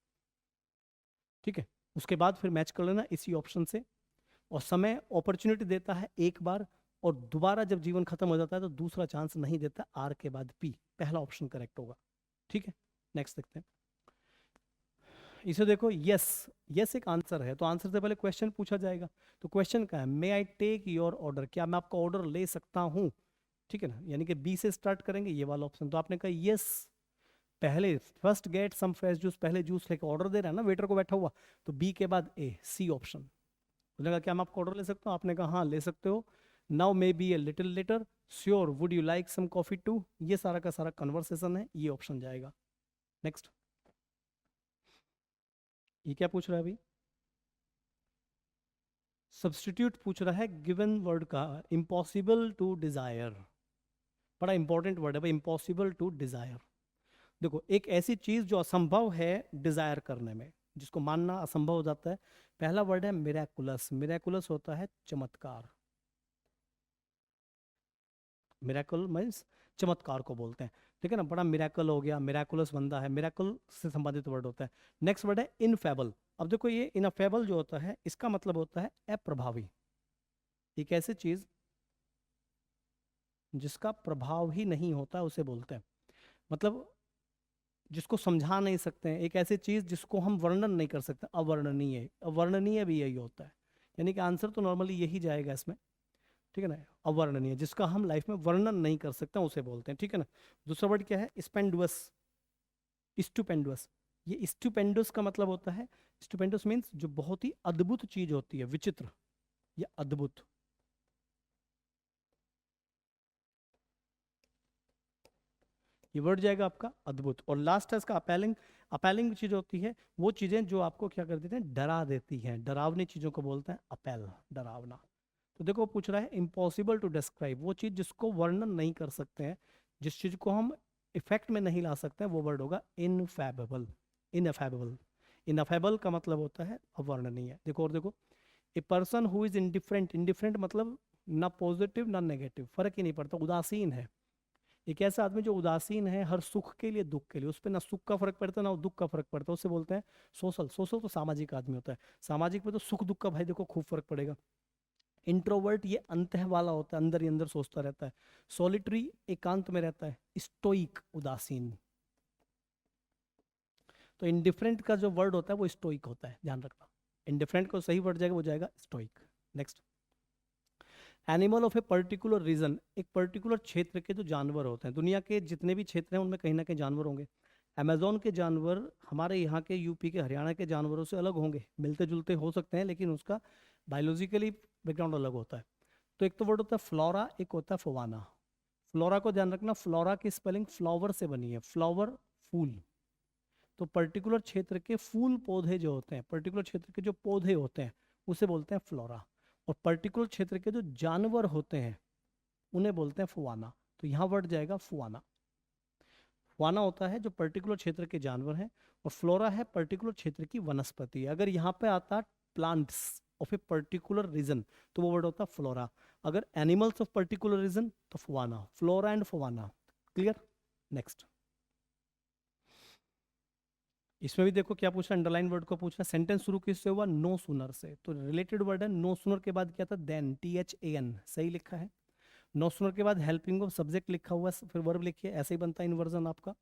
ठीक है। उसके बाद फिर मैच कर लेना इसी ऑप्शन से, और समय अपॉर्चुनिटी देता है एक बार, और दोबारा जब जीवन खत्म हो जाता है तो दूसरा चांस नहीं देता, आर के बाद पी, पहला ऑप्शन करेक्ट होगा, ठीक है। नेक्स्ट देखते हैं, इसे देखो यस, यस एक आंसर है, तो आंसर से पहले क्वेश्चन पूछा जाएगा, तो क्वेश्चन क्या है, मे आई टेक योर ऑर्डर, क्या मैं आपका ऑर्डर ले सकता हूँ, ठीक है ना, यानी कि बी से स्टार्ट करेंगे, ये वाला ऑप्शन, तो आपने कहा यस, पहले first get some fresh juice, पहले जूस लेके ऑर्डर दे रहा है ना वेटर को बैठा हुआ, तो बी के बाद ए, सी ऑप्शन। बोलेगा क्या मैं आपको ऑर्डर ले सकता हूँ, आपने कहा हाँ ले सकते हो, now maybe a little later, sure would you like some coffee too, ये सारा का सारा कन्वर्सेशन है, ये ऑप्शन जाएगा। नेक्स्ट, ये क्या पूछ रहा है अभी, सब्सटीट्यूट पूछ रहा है गिवन वर्ड का, इम्पॉसिबल टू डिजायर, बड़ा इंपॉर्टेंट वर्ड है भाई, इम्पॉसिबल टू डिजायर। देखो एक ऐसी चीज जो असंभव है डिजायर करने में, जिसको मानना असंभव हो जाता है, पहला वर्ड है मिराकुलस, मिराकुलस होता है चमत्कार, मिरेकल मीन्स चमत्कार को बोलते हैं, ठीक है ना, बड़ा मिरेकल हो गया, मिरेकुलस बंदा है, मिरेकल से संबंधित वर्ड होता है। नेक्स्ट वर्ड है इनफेबल। अब देखो ये इनफेबल जो होता है इसका मतलब होता है अप्रभावी, एक ऐसी चीज जिसका प्रभाव ही नहीं होता उसे बोलते हैं, मतलब जिसको समझा नहीं सकते हैं, एक ऐसी चीज जिसको हम वर्णन नहीं कर सकते, अवर्णनीय। अवर्णनीय भी यही होता है, यानी कि आंसर तो नॉर्मली यही जाएगा इसमें, ठीक है ना, अवर्णनीय, जिसका हम लाइफ में वर्णन नहीं कर सकते उसे बोलते हैं, ठीक है ना। दूसरा वर्ड क्या है, स्पेंडुअस, स्टुपेंडुअस। ये स्टुपेंडुस का मतलब होता है, स्टुपेंडुस मीन्स जो बहुत ही अद्भुत चीज होती है, विचित्र या अद्भुत। ये वर्ड जाएगा आपका अद्भुत। और लास्ट है इसका अपेलिंग। अपेलिंग चीज होती है वो चीजें जो आपको क्या कर देते हैं, डरा देती हैं, डरावनी चीजों को बोलते हैं अपेल, डरावना। तो देखो वो पूछ रहा है इम्पॉसिबल टू डिस्क्राइब, वो चीज जिसको वर्णन नहीं कर सकते हैं, जिस चीज को हम इफेक्ट में नहीं ला सकते हैं, वो वर्ड होगा इनफेबल। इनफेबल, इनफेबल का मतलब होता है अवर्णनीय। देखो और देखो, a person who is indifferent, indifferent मतलब ना पॉजिटिव ना नेगेटिव, फर्क ही नहीं पड़ता, उदासीन है। एक ऐसा आदमी जो उदासीन है हर सुख के लिए दुख के लिए, उस पर ना सुख का फर्क पड़ता है ना दुख का फर्क पड़ता है, उसे बोलते हैं सोशल। सोशल तो सामाजिक आदमी होता है, सामाजिक में तो सुख दुख का भाई देखो खूब फर्क पड़ेगा। इंट्रोवर्ट ये अंतः वाला होता है, अंदर ही अंदर सोचता रहता है। सॉलिटरी एकांत में रहता है। स्टोइक उदासीन। तो इंडिफरेंट का जो वर्ड होता है वो स्टोइक होता है, ध्यान रखना। इंडिफरेंट को सही वर्ड जाएगा वो जाएगा stoic. Next, animal of a particular region, एक पर्टिकुलर क्षेत्र के जो जानवर होते हैं, दुनिया के जितने भी क्षेत्र हैं उनमें कहीं ना कहीं जानवर होंगे। अमेजोन के जानवर हमारे यहाँ के यूपी के हरियाणा के जानवरों से अलग होंगे, मिलते जुलते हो सकते हैं लेकिन उसका बायोलॉजिकली बैकग्राउंड अलग होता है। तो एक तो वर्ड होता है फ्लोरा, एक होता है फोवाना। फ्लोरा को ध्यान रखना, फ्लोरा की स्पेलिंग फ्लावर से बनी है, फ्लावर फूल। तो पर्टिकुलर क्षेत्र के फूल पौधे जो होते हैं, पर्टिकुलर क्षेत्र के जो पौधे होते हैं उसे बोलते हैं फ्लोरा। और पर्टिकुलर क्षेत्र के जो जानवर होते हैं उन्हें बोलते हैं फुवाना। तो यहाँ वर्ड जाएगा फुवाना। फुवाना होता है जो पर्टिकुलर क्षेत्र के जानवर हैं, और फ्लोरा है पर्टिकुलर क्षेत्र की वनस्पति। अगर यहाँ पे आता plants of a particular region तो वो वर्ड होता फ्लोरा। अगर एनिमल्स ऑफ पर्टिकुलर रीजन तो फुवाना, फ्लोरा एंड फुवाना। क्लियर। नेक्स्ट, इसमें भी देखो क्या पूछा, अंडरलाइन वर्ड को पूछा। सेंटेंस शुरू किससे हुआ, नो सुनर से, तो रिलेटेड वर्ड है। नो सुनर के बाद क्या था, देन, THAN, सही लिखा है। नो सुनर के बाद हेल्पिंग ऑफ सब्जेक्ट लिखा हुआ है, फिर वर्ब लिखिए, ऐसे ही बनता है इन्वर्जन आपका।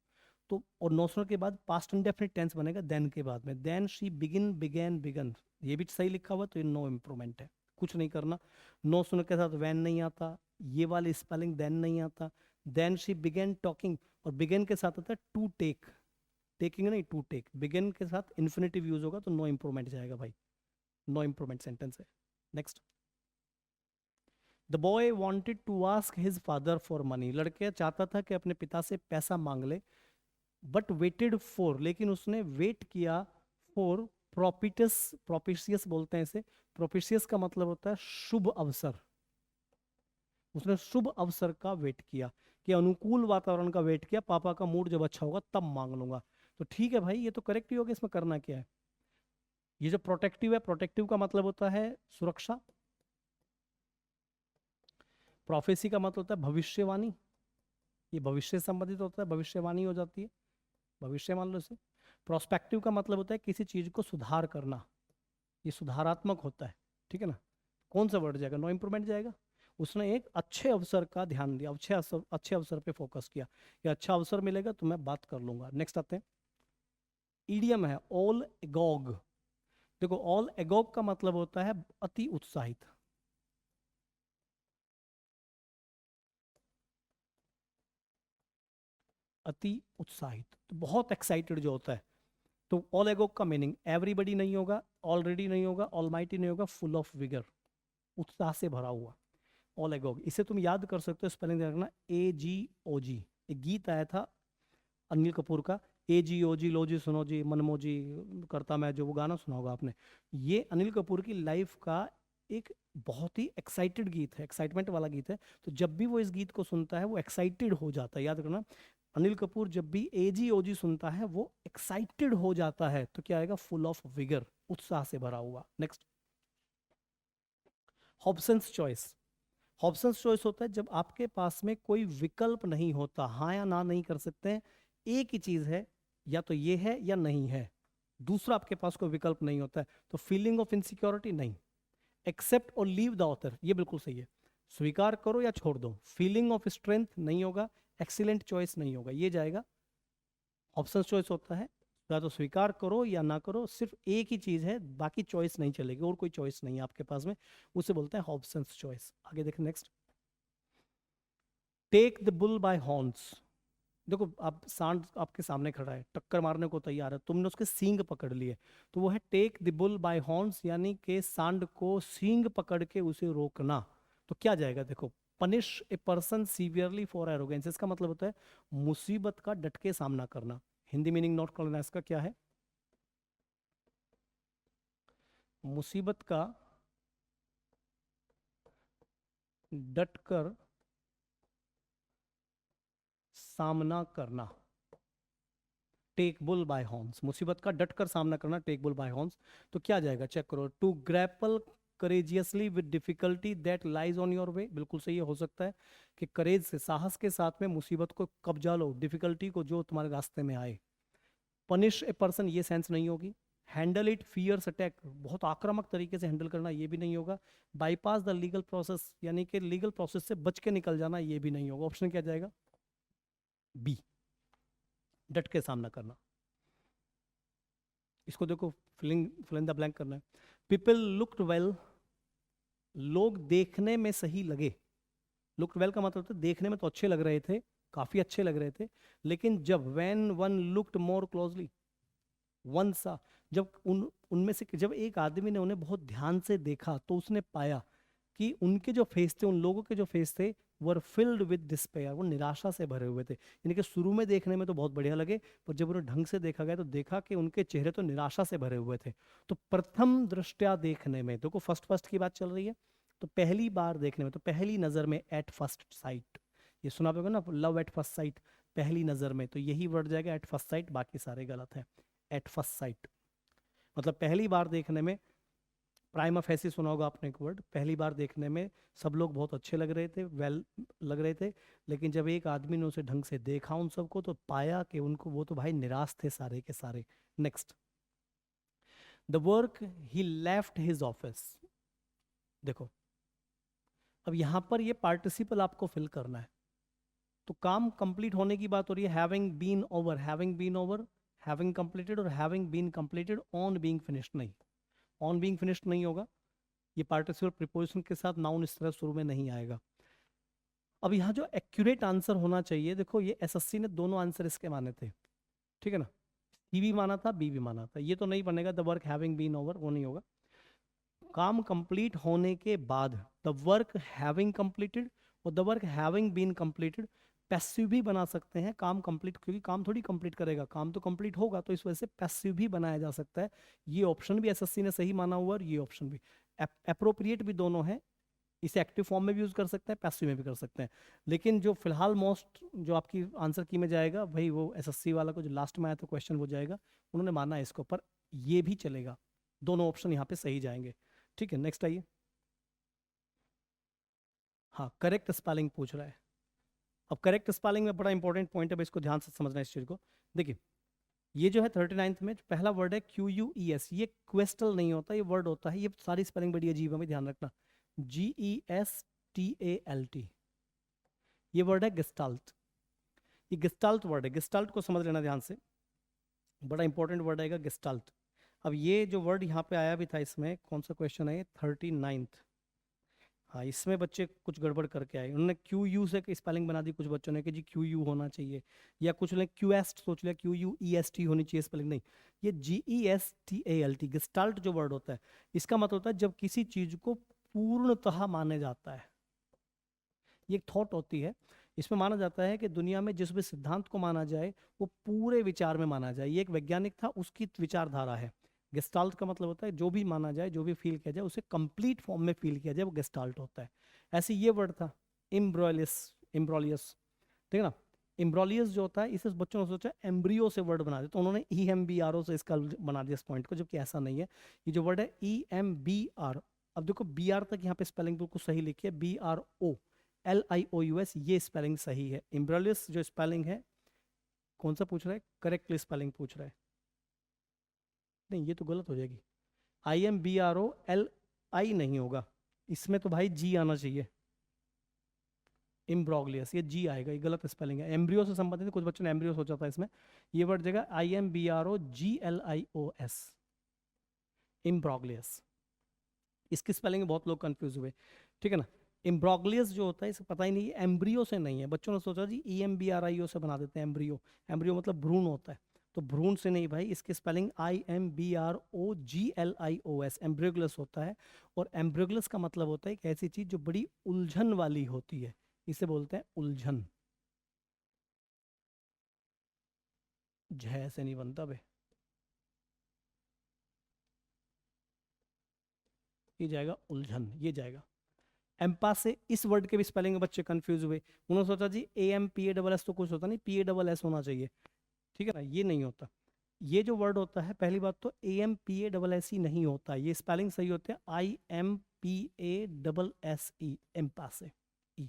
तो और नो सुनर के बाद पास्ट इंडेफिनिट टेंस बनेगा देन के बाद में, then she begin, began, begun, ये भी सही लिखा हुआ, तो ये नो इम्प्रूवमेंट है, कुछ नहीं करना। नो सुनर के साथ वैन नहीं आता, ये वाली स्पेलिंग देन नहीं आता। देन शी बिगेन टॉकिंग, और बिगेन के साथ आता है टू टेक, टेकिंग नहीं टू टेक। बिगिन के साथ इन्फिनेटिव यूज होगा तो नो इम्प्रूवमेंट जाएगा भाई, नो इम्प्रूवमेंट सेंटेंस है। Next, the boy wanted to ask his father for money, लड़के चाहता था कि अपने पिता से पैसा मांग ले, बट वेटेड फॉर, लेकिन उसने वेट किया फॉर प्रोपिटस, प्रोपिशियस बोलते हैं इसे। प्रोपिशियस का मतलब होता है शुभ अवसर। उसने शुभ अवसर का वेट किया, कि अनुकूल वातावरण का वेट किया, पापा का मूड जब अच्छा होगा तब मांग लूंगा। तो ठीक है भाई, ये तो करेक्ट ही होगा, इसमें करना क्या है। ये जो प्रोटेक्टिव है, प्रोटेक्टिव का मतलब होता है सुरक्षा। प्रोफेसी का मतलब होता है भविष्यवाणी, ये भविष्य से संबंधित होता है, भविष्यवाणी हो जाती है, भविष्य मान लो इसे। प्रोस्पेक्टिव का मतलब होता है किसी चीज को सुधार करना, ये सुधारात्मक होता है, ठीक है ना। कौन सा वर्ड जाएगा, नो इम्प्रूवमेंट जाएगा। उसने एक अच्छे अवसर का ध्यान दिया, अच्छे अवसर पे फोकस किया, ये अच्छा अवसर मिलेगा तो मैं बात कर लूंगा। नेक्स्ट आते हैं, ईडियम है ऑल एगोग। देखो ऑल एगोग का मतलब होता है अति उत्साहित। अति उत्साहित तो बहुत एक्साइटेड जो होता है। तो ऑल एगोग का मीनिंग एवरीबडी नहीं होगा, ऑलरेडी नहीं होगा, ऑलमाइटी नहीं होगा, फुल ऑफ विगर, उत्साह से भरा हुआ। ऑल एगोग, इसे तुम याद कर सकते हो, स्पेलिंग रखना AGOG। एक गीत आया था अनिल कपूर का, AGOG, लो जी सुनो जी मनमोजी करता मैं, जो वो गाना सुना होगा आपने। ये अनिल कपूर की लाइफ का एक बहुत ही एक्साइटेड गीत है, एक्साइटमेंट वाला गीत है। तो जब भी वो इस गीत को सुनता है वो एक्साइटेड हो जाता है, याद रखना। अनिल कपूर जब भी AGOG सुनता है वो एक्साइटेड हो जाता है, तो क्या आएगा, फुल ऑफ विगर, उत्साह से भरा हुआ। Next, Hobson's choice. Options choice होता है जब आपके पास में कोई विकल्प नहीं होता, हाँ या ना नहीं कर सकते हैं, एक ही चीज है, या तो ये है या नहीं है, दूसरा आपके पास कोई विकल्प नहीं होता है। तो फीलिंग ऑफ इनसिक्योरिटी नहीं, एक्सेप्ट और लीव द ऑथर ये बिल्कुल सही है, स्वीकार करो या छोड़ दो। फीलिंग ऑफ स्ट्रेंथ नहीं होगा, एक्सीलेंट चॉइस नहीं होगा, ये जाएगा। ऑप्शन चॉइस होता है या तो स्वीकार करो या ना करो, सिर्फ एक ही चीज है, बाकी चॉइस नहीं चलेगी, और कोई चॉइस नहीं है आपके पास में, उसे बोलते हैं ऑप्शन चॉइस। आगे देखें next, take the bull by horns. देखो आप सांड आपके सामने खड़ा है, टक्कर मारने को तैयार है, तुमने उसके सींग पकड़ लिए, तो वो है take the bull by horns, यानी कि सांड को सींग पकड़ के उसे रोकना। तो क्या जाएगा, देखो, punish a person severely for arrogance, इसका मतलब होता है मुसीबत का डट के सामना करना। हिंदी मीनिंग नोट कर लेना इसका क्या है, मुसीबत का डट कर सामना करना, टेक बुल बाय हॉर्न्स, मुसीबत का डट कर सामना करना, टेक बुल बाय हॉर्न्स। तो क्या जाएगा, चेक करो, to grapple courageously with difficulty that lies on your way, बिल्कुल सही है, हो सकता है कि करेज से, साहस के साथ में मुसीबत को कब्जा लो, डिफिकल्टी को जो तुम्हारे रास्ते में आए। पनिश ए पर्सन, ये सेंस नहीं होगी। हैंडल इट फियर्स अटैक, बहुत आक्रामक तरीके से हैंडल करना, ये भी नहीं होगा। बाईपास द लीगल प्रोसेस, यानी कि लीगल प्रोसेस से बच के निकल जाना, ये भी नहीं होगा। ऑप्शन क्या जाएगा, बी, डट के सामना करना। इसको देखो, फिल इन द ब्लैंक करना है। पीपल लुक्ड वेल, लोग देखने में सही लगे। लुक्ड वेल का मतलब होता है देखने में तो अच्छे लग रहे थे, काफी अच्छे लग रहे थे, लेकिन जब when one looked more closely, one सा, जब उनमें से जब एक आदमी ने उन्हें बहुत ध्यान से देखा, तो उसने पाया कि उनके जो फेस थे, उन लोगों के जो फेस थे, वर फिल्ड विद डिस्पेयर, वो निराशा से भरे हुए थे। यानी कि शुरू में देखने में तो बहुत बढ़िया लगे, पर जब उन्हें ढंग से देखा गया तो देखा कि उनके चेहरे तो निराशा से भरे हुए थे। तो प्रथम दृष्टया देखने में, देखो फर्स्ट फर्स्ट की बात चल रही है, तो पहली बार देखने में, तो पहली नजर में, एट फर्स्ट साइट, ये सुना होगा ना, लव एट फर्स्ट साइट, पहली नजर में, तो यही वर्ड जाएगा एट फर्स्ट साइट, बाकी सारे गलत है। एट फर्स्ट साइट मतलब पहली बार देखने में, प्राइमा फेसी सुना होगा आपने एक वर्ड, पहली बार देखने में सब लोग बहुत अच्छे लग रहे थे, वेल लग रहे थे, लेकिन जब एक आदमी ने उसे ढंग से देखा उन सबको, तो पाया कि उनको, वो तो भाई निराश थे सारे के सारे। Next, the work he left his office. देखो अब यहां पर ये पार्टिसिपल आपको फिल करना है, तो काम कंप्लीट होने की बात हो रही है, having been over, having been over, having completed, और having been completed, on being finished नहीं, ऑन बीइंग फिनिश्ड नहीं होगा, ये पार्टिसिपल प्रीपोजिशन के साथ नाउन इस तरह शुरू में नहीं आएगा। अब यहाँ जो एक्यूरेट आंसर होना चाहिए, देखो ये एसएससी ने दोनों आंसर इसके माने थे, ठीक है ना, सी भी माना था, बी भी माना था, ये तो नहीं बनेगा, the work having been over, वो नहीं होगा। काम कंप्लीट होने के बाद, द वर्क हैविंग कंप्लीटेड और the work having been completed, passive भी बना सकते हैं काम कंप्लीट, क्योंकि काम थोड़ी कंप्लीट करेगा, काम तो कंप्लीट होगा, तो इस वजह से पैसिव भी बनाया जा सकता है। ये ऑप्शन भी एसएससी ने सही माना हुआ, और ये ऑप्शन भी अप्रोप्रिएट भी दोनों है, इसे एक्टिव फॉर्म में भी यूज कर सकते हैं, पैसिव में भी कर सकते हैं, लेकिन जो फिलहाल मोस्ट जो आपकी आंसर की में जाएगा भाई, वो एसएससी वाला को जो लास्ट में आया था क्वेश्चन, वो जाएगा, उन्होंने माना है इसको, पर ये भी चलेगा, दोनों ऑप्शन यहाँ पे सही जाएंगे। ठीक है, नेक्स्ट आइए। हाँ, करेक्ट स्पेलिंग पूछ रहा है। अब करेक्ट स्पेलिंग में बड़ा इंपॉर्टेंट पॉइंट है, इसको ध्यान से समझना है इस चीज को। देखिए ये जो है 39th में पहला वर्ड है QUES, ये क्वेस्टल नहीं होता, ये वर्ड होता है, ये सारी स्पेलिंग बड़ी अजीब है, ध्यान रखना, GESTALT, ये वर्ड है गेस्टाल्ट, ये गेस्टाल्ट वर्ड है, गेस्टाल्ट को समझ लेना ध्यान से, बड़ा इंपॉर्टेंट वर्ड आएगा गेस्टाल्ट। अब ये जो वर्ड यहाँ पे आया भी था, इसमें कौन सा क्वेश्चन है, 39th, हाँ इसमें बच्चे कुछ गड़बड़ करके आए, उन्होंने QU से स्पेलिंग बना दी कुछ बच्चों ने कि जी QU होना चाहिए, या कुछ ने QEST सोच लिया, QUEST होनी चाहिए स्पेलिंग, नहीं, ये GESTALT, गेस्टाल्ट जो वर्ड होता है, इसका मतलब होता है जब किसी चीज को पूर्णतः माने जाता है, ये एक थॉट होती है, इसमें माना जाता है कि दुनिया में जिस भी सिद्धांत को माना जाए वो पूरे विचार में माना जाए, ये एक वैज्ञानिक था, उसकी विचारधारा है। गेस्टाल्ट का मतलब होता है जो भी माना जाए, जो भी फील किया जाए, उसे कंप्लीट फॉर्म में फील किया जाए, वो गेस्टाल्ट होता है। ऐसे ये वर्ड था इम्ब्रोलियस, इम्ब्रोलियस, ठीक है ना, इम्ब्रोलियस जो होता है, इसे बच्चों ने सोचा एम्ब्रियो से वर्ड बना दिया, तो उन्होंने EMBRO से इसका बना दिया इस पॉइंट को, जबकि ऐसा नहीं है। ये जो वर्ड है EMBR, अब देखो बी आर तक यहाँ पे स्पेलिंग बिल्कुल सही लिखी है, BROLIOUS, ये स्पेलिंग सही है। इम्ब्रोलियस जो स्पेलिंग है, कौन सा पूछ रहा है, करेक्टली स्पेलिंग पूछ रहा है, नहीं ये तो गलत हो जाएगी, IMBROLI नहीं होगा, इसमें तो भाई जी आना चाहिए, इम्ब्रोग्लियस, ये जी आएगा, ये गलत स्पेलिंग है। एम्ब्रियो से संबंधित कुछ बच्चों ने एम्ब्रियो सोचा था, इसमें ये वर्ड देगा IMBROGLIOS, इम्ब्रोग्लियस। इसकी स्पेलिंग में बहुत लोग कंफ्यूज हुए, ठीक है ना। इम्ब्रोग्लियस जो होता है इसे पता ही नहीं, एम्ब्रियो से नहीं है, बच्चों ने सोचा जी EMBRIO से बना देते हैं एम्ब्रियो, एम्ब्रियो मतलब भ्रूण होता है, तो भ्रूण से नहीं भाई, इसकी स्पेलिंग IMBROGLIOS, एम्ब्रियोग्लस होता है। और एम्ब्रियोग्लस का मतलब होता है एक ऐसी चीज जो बड़ी उलझन वाली होती है, इसे बोलते हैं उलझन। झ से नहीं बनता बे, ये जाएगा उलझन, ये जाएगा। एम्पा से इस वर्ड के भी स्पेलिंग में बच्चे कंफ्यूज हुए, उन्होंने सोचा जी AMPASS तो कुछ होता नहीं, PASS होना चाहिए, ठीक है ना, ये नहीं होता। ये जो वर्ड होता है, पहली बात तो AMPASS ही नहीं होता, ये स्पेलिंग सही होते हैं IMPASSE, एम्पा से ई।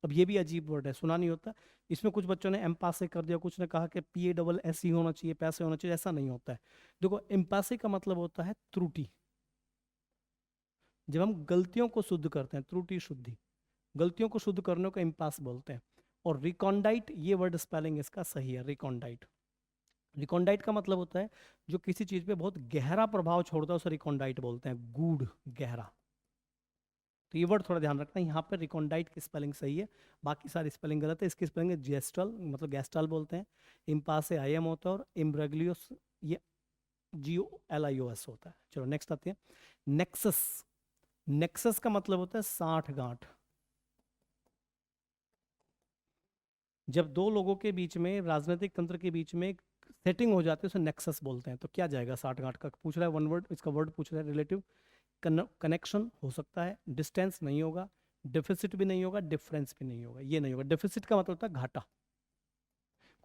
अब ये भी अजीब वर्ड है, सुना नहीं होता, इसमें कुछ बच्चों ने एम्पासे कर दिया, कुछ ने कहा कि PASSE होना चाहिए, पैसे होना चाहिए, ऐसा नहीं होता है। देखो एम्पासे का मतलब होता है त्रुटि, जब हम गलतियों को शुद्ध करते हैं, त्रुटि शुद्धि, गलतियों को शुद्ध करने को इम्पास बोलते हैं। और रिकॉन्डाइट, ये वर्ड स्पेलिंग इसका सही है, रिकॉन्डाइट। रिकॉन्डाइट का मतलब होता है जो किसी चीज पे बहुत गहरा प्रभाव छोड़ता है, उसे रिकॉन्डाइट बोलते हैं, गूढ़, गहरा। तो ये वर्ड थोड़ा ध्यान रखना, यहाँ पर रिकॉन्डाइट की स्पेलिंग सही है, बाकी सारी स्पेलिंग गलत है। इसकी स्पेलिंग है जेस्टल, मतलब गैस्टल बोलते हैं, इम्पास से IM होता है, और इम्ब्रेग्लियोस ये GOLIOS होता है। चलो नेक्स्ट आते हैं, नेक्सस। नेक्सस का मतलब होता है साठ गांठ, जब दो लोगों के बीच में, राजनीतिक तंत्र के बीच में सेटिंग हो जाती है, उसे नेक्सस बोलते हैं। तो क्या जाएगा, साठ गांठ का पूछ रहा है, वन वर्ड, इसका वर्ड पूछ रहा है, रिलेटिव कनेक्शन हो सकता है, डिस्टेंस नहीं होगा, डिफिसिट भी नहीं होगा, डिफरेंस भी नहीं होगा, ये नहीं होगा। डिफिसिट का मतलब होता है घाटा,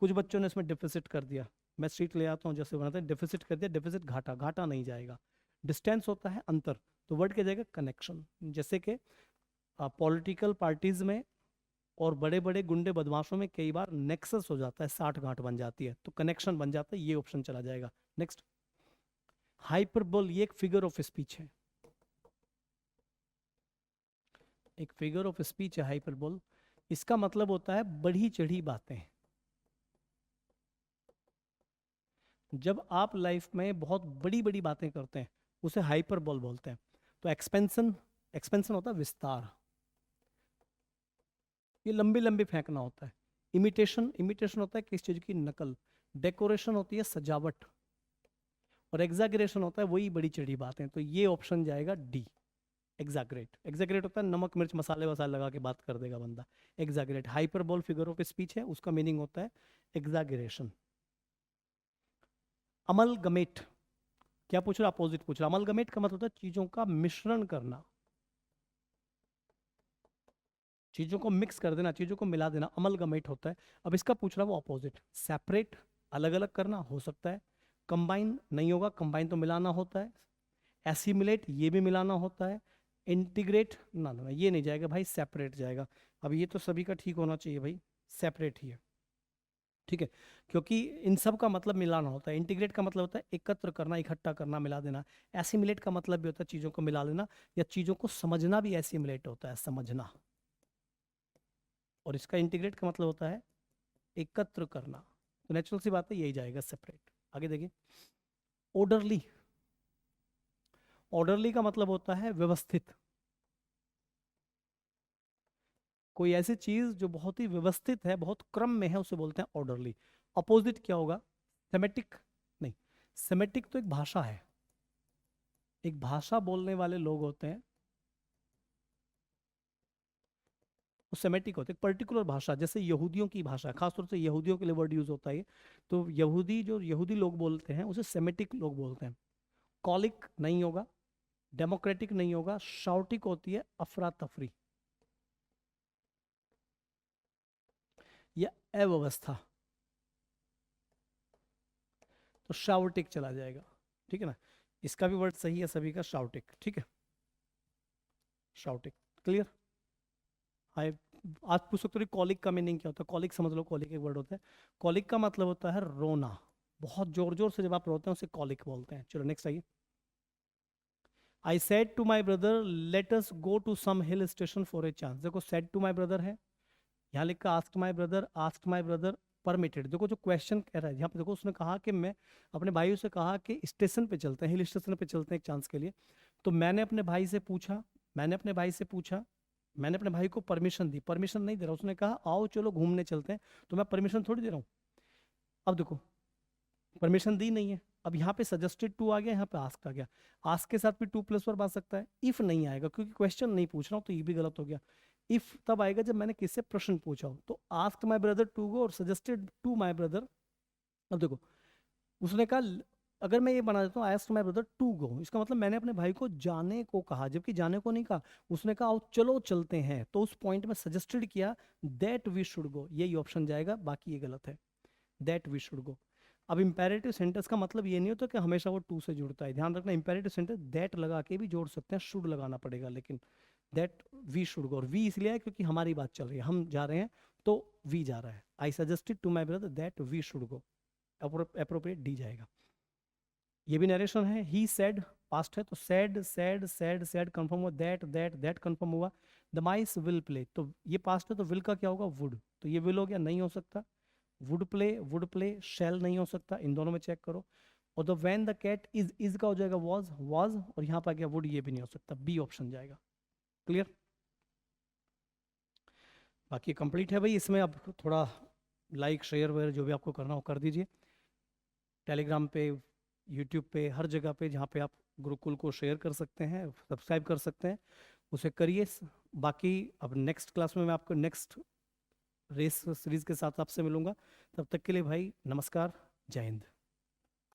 कुछ बच्चों ने इसमें डिफिसिट कर दिया, मैं स्ट्रीट ले आता हूँ जैसे बनाते हैं, डिफिसिट कर दिया, डिफिसिट घाटा, घाटा नहीं जाएगा। डिस्टेंस होता है अंतर, तो वर्ड क्या जाएगा, कनेक्शन। जैसे कि पॉलिटिकल पार्टीज में और बड़े बड़े गुंडे बदमाशों में कई बार नेक्सस हो जाता है, साठ गांठ बन जाती है, तो कनेक्शन बन जाता है, ये ऑप्शन चला जाएगा। नेक्स्ट, हाइपरबोल, ये एक फिगर ऑफ स्पीच है, एक फिगर ऑफ स्पीच है हाइपरबोल। इसका मतलब होता है बढ़ी चढ़ी बातें, जब आप लाइफ में बहुत बड़ी बड़ी बातें करते हैं उसे हाइपरबोल बोलते हैं। तो एक्सपेंशन, एक्सपेंशन होता है विस्तार, ये लंबी लंबी फेंकना होता है। इमिटेशन, इमिटेशन होता है किस चीज की, नकल। डेकोरेशन होती है सजावट, और एग्जैगरेशन होता है वही बड़ी चढ़ी बातें, तो ये ऑप्शन जाएगा डी, एग्जैगरेट। एग्जैगरेट होता है नमक मिर्च मसाले वसाले लगा के बात कर देगा बंदा, exaggerate. Hyperbole figure of speech है, उसका मीनिंग होता है एग्जैगरेशन। अमलगमेट, क्या पूछ रहा, अपोजिट पूछ रहा। अमलगमेट का मतलब होता है चीजों का मिश्रण करना, चीजों को मिक्स कर देना, चीजों को मिला देना, अमलगमेट होता है। अब इसका पूछ रहा वो अपोजिट, सेपरेट, अलग अलग करना हो सकता है, कंबाइन नहीं होगा, कंबाइन तो मिलाना होता है, एसिमिलेट ये भी मिलाना होता है, इंटीग्रेट ना ना ये नहीं जाएगा भाई, सेपरेट जाएगा। अब ये तो सभी का ठीक होना चाहिए भाई, सेपरेट ही है, ठीक है, क्योंकि इन सब का मतलब मिलाना होता है। इंटीग्रेट का मतलब होता है एकत्र करना, इकट्ठा करना, मिला देना। एसिमिलेट का मतलब भी होता है चीजों को मिला लेना, या चीजों को समझना भी एसिमिलेट होता है, समझना। और इसका इंटीग्रेट का मतलब होता है एकत्र करना, तो नेचुरल सी बात है यही जाएगा, सेपरेट। आगे देखिए, ऑर्डरली। ऑर्डरली का मतलब होता है व्यवस्थित, कोई ऐसी चीज जो बहुत ही व्यवस्थित है, बहुत क्रम में है, उसे बोलते हैं ऑर्डरली। अपोजिट क्या होगा, सेमेटिक नहीं, सेमेटिक तो एक भाषा है, एक भाषा बोलने वाले लोग होते हैं, वो सेमेटिक होते हैं, पर्टिकुलर भाषा, जैसे यहूदियों की भाषा, खासतौर से यहूदियों के लिए वर्ड यूज होता है ये। तो यहूदी, जो यहूदी लोग बोलते हैं उसे सेमेटिक लोग बोलते हैं। कॉलिक नहीं होगा, डेमोक्रेटिक नहीं होगा, शाउटिक होती है अफरा तफरी या अव्यवस्था, तो शाउटिक चला जाएगा, ठीक है ना। इसका भी वर्ड सही है सभी का, शाउटिक, ठीक है। शाउटिंग। क्लियर? हाय, आज पूछ सकते हो कॉलिक का मीनिंग क्या होता है? कॉलिक समझ लो, कॉलिक एक वर्ड होता है। कॉलिक का मतलब होता है रोना, बहुत जोर जोर से जब आप रोते हैं उसे कॉलिक बोलते हैं। चलो नेक्स्ट आइए। I said to my brother let us go to some hill station for a chance. देखो सेड टू माई ब्रदर है, यहाँ लिखा asked my brother, asked my brother permitted. देखो जो क्वेश्चन कह रहा है यहाँ पे, देखो उसने कहा कि मैं अपने भाइयों से कहा कि स्टेशन पे चलते हैं, हिल स्टेशन पे चलते हैं एक चांस के लिए। तो मैंने अपने भाई से पूछा, मैंने अपने भाई से पूछा, मैंने अपने भाई को परमिशन दी, परमिशन नहीं दे रहा, उसने कहा आओ चलो घूमने चलते हैं, तो मैं परमिशन थोड़ी दे रहा हूँ। अब देखो परमिशन दी नहीं है, अब यहाँ पे सजेस्टेड टू आ गया, यहाँ पे आस्क आ गया। आस्क के साथ भी टू प्लस वर्ब आ सकता है, इफ नहीं आएगा क्योंकि क्वेश्चन नहीं पूछ रहा हूँ, तो ये भी गलत हो गया। इफ तब आएगा जब मैंने किससे प्रश्न पूछा हो, तो asked my brother to go और सजेस्टेड टू माई ब्रदर। अब देखो उसने कहा, अगर मैं ये बना देता हूँ asked my brother to go, इसका मतलब मैंने अपने भाई को जाने को कहा, जबकि जाने को नहीं कहा। उसने कहा आओ चलो चलते हैं, तो उस पॉइंट में सजेस्टेड किया दैट वी शुड गो, यही ऑप्शन जाएगा, बाकी ये गलत है, दैट वी शुड गो। अब इंपेरेटिव सेंटेंस का मतलब ये नहीं होता कि हमेशा वो टू से जुड़ता है, ध्यान रखना। इंपेरेटिव सेंटेंस दैट लगा के भी जोड़ सकते हैं, शुड लगाना पड़ेगा, लेकिन दैट वी शुड गो, और वी इसलिए है क्योंकि हमारी बात चल रही है, हम जा रहे हैं तो वी जा रहा है। I suggested to my brother that we should go, appropriate D जाएगा। ये भी नरेशन है, ही सेड पास्ट है तो said said said said confirm हुआ, दैट दैट दैट कंफर्म हुआ। द माइस विल प्ले, तो ये पास्ट है तो विल का क्या होगा, वुड, तो ये विल हो गया, नहीं हो सकता। वुड प्ले शैल नहीं हो सकता, इन दोनों में चेक करो। और the van the cat is का हो जाएगा वॉज, और यहाँ पर गया वुड, ये भी नहीं हो सकता, बी ऑप्शन जाएगा। क्लियर? बाकी कंप्लीट है भाई, इसमें अब थोड़ा लाइक शेयर वगैरह जो भी आपको करना हो कर दीजिए, टेलीग्राम पे, यूट्यूब पे, हर जगह पे जहाँ पे आप गुरुकुल को शेयर कर सकते हैं, सब्सक्राइब कर सकते हैं, उसे करिए। बाकी अब नेक्स्ट क्लास में मैं आपको नेक्स्ट रेस सीरीज के साथ आपसे मिलूंगा, तब तक के लिए भाई नमस्कार, जय हिंद।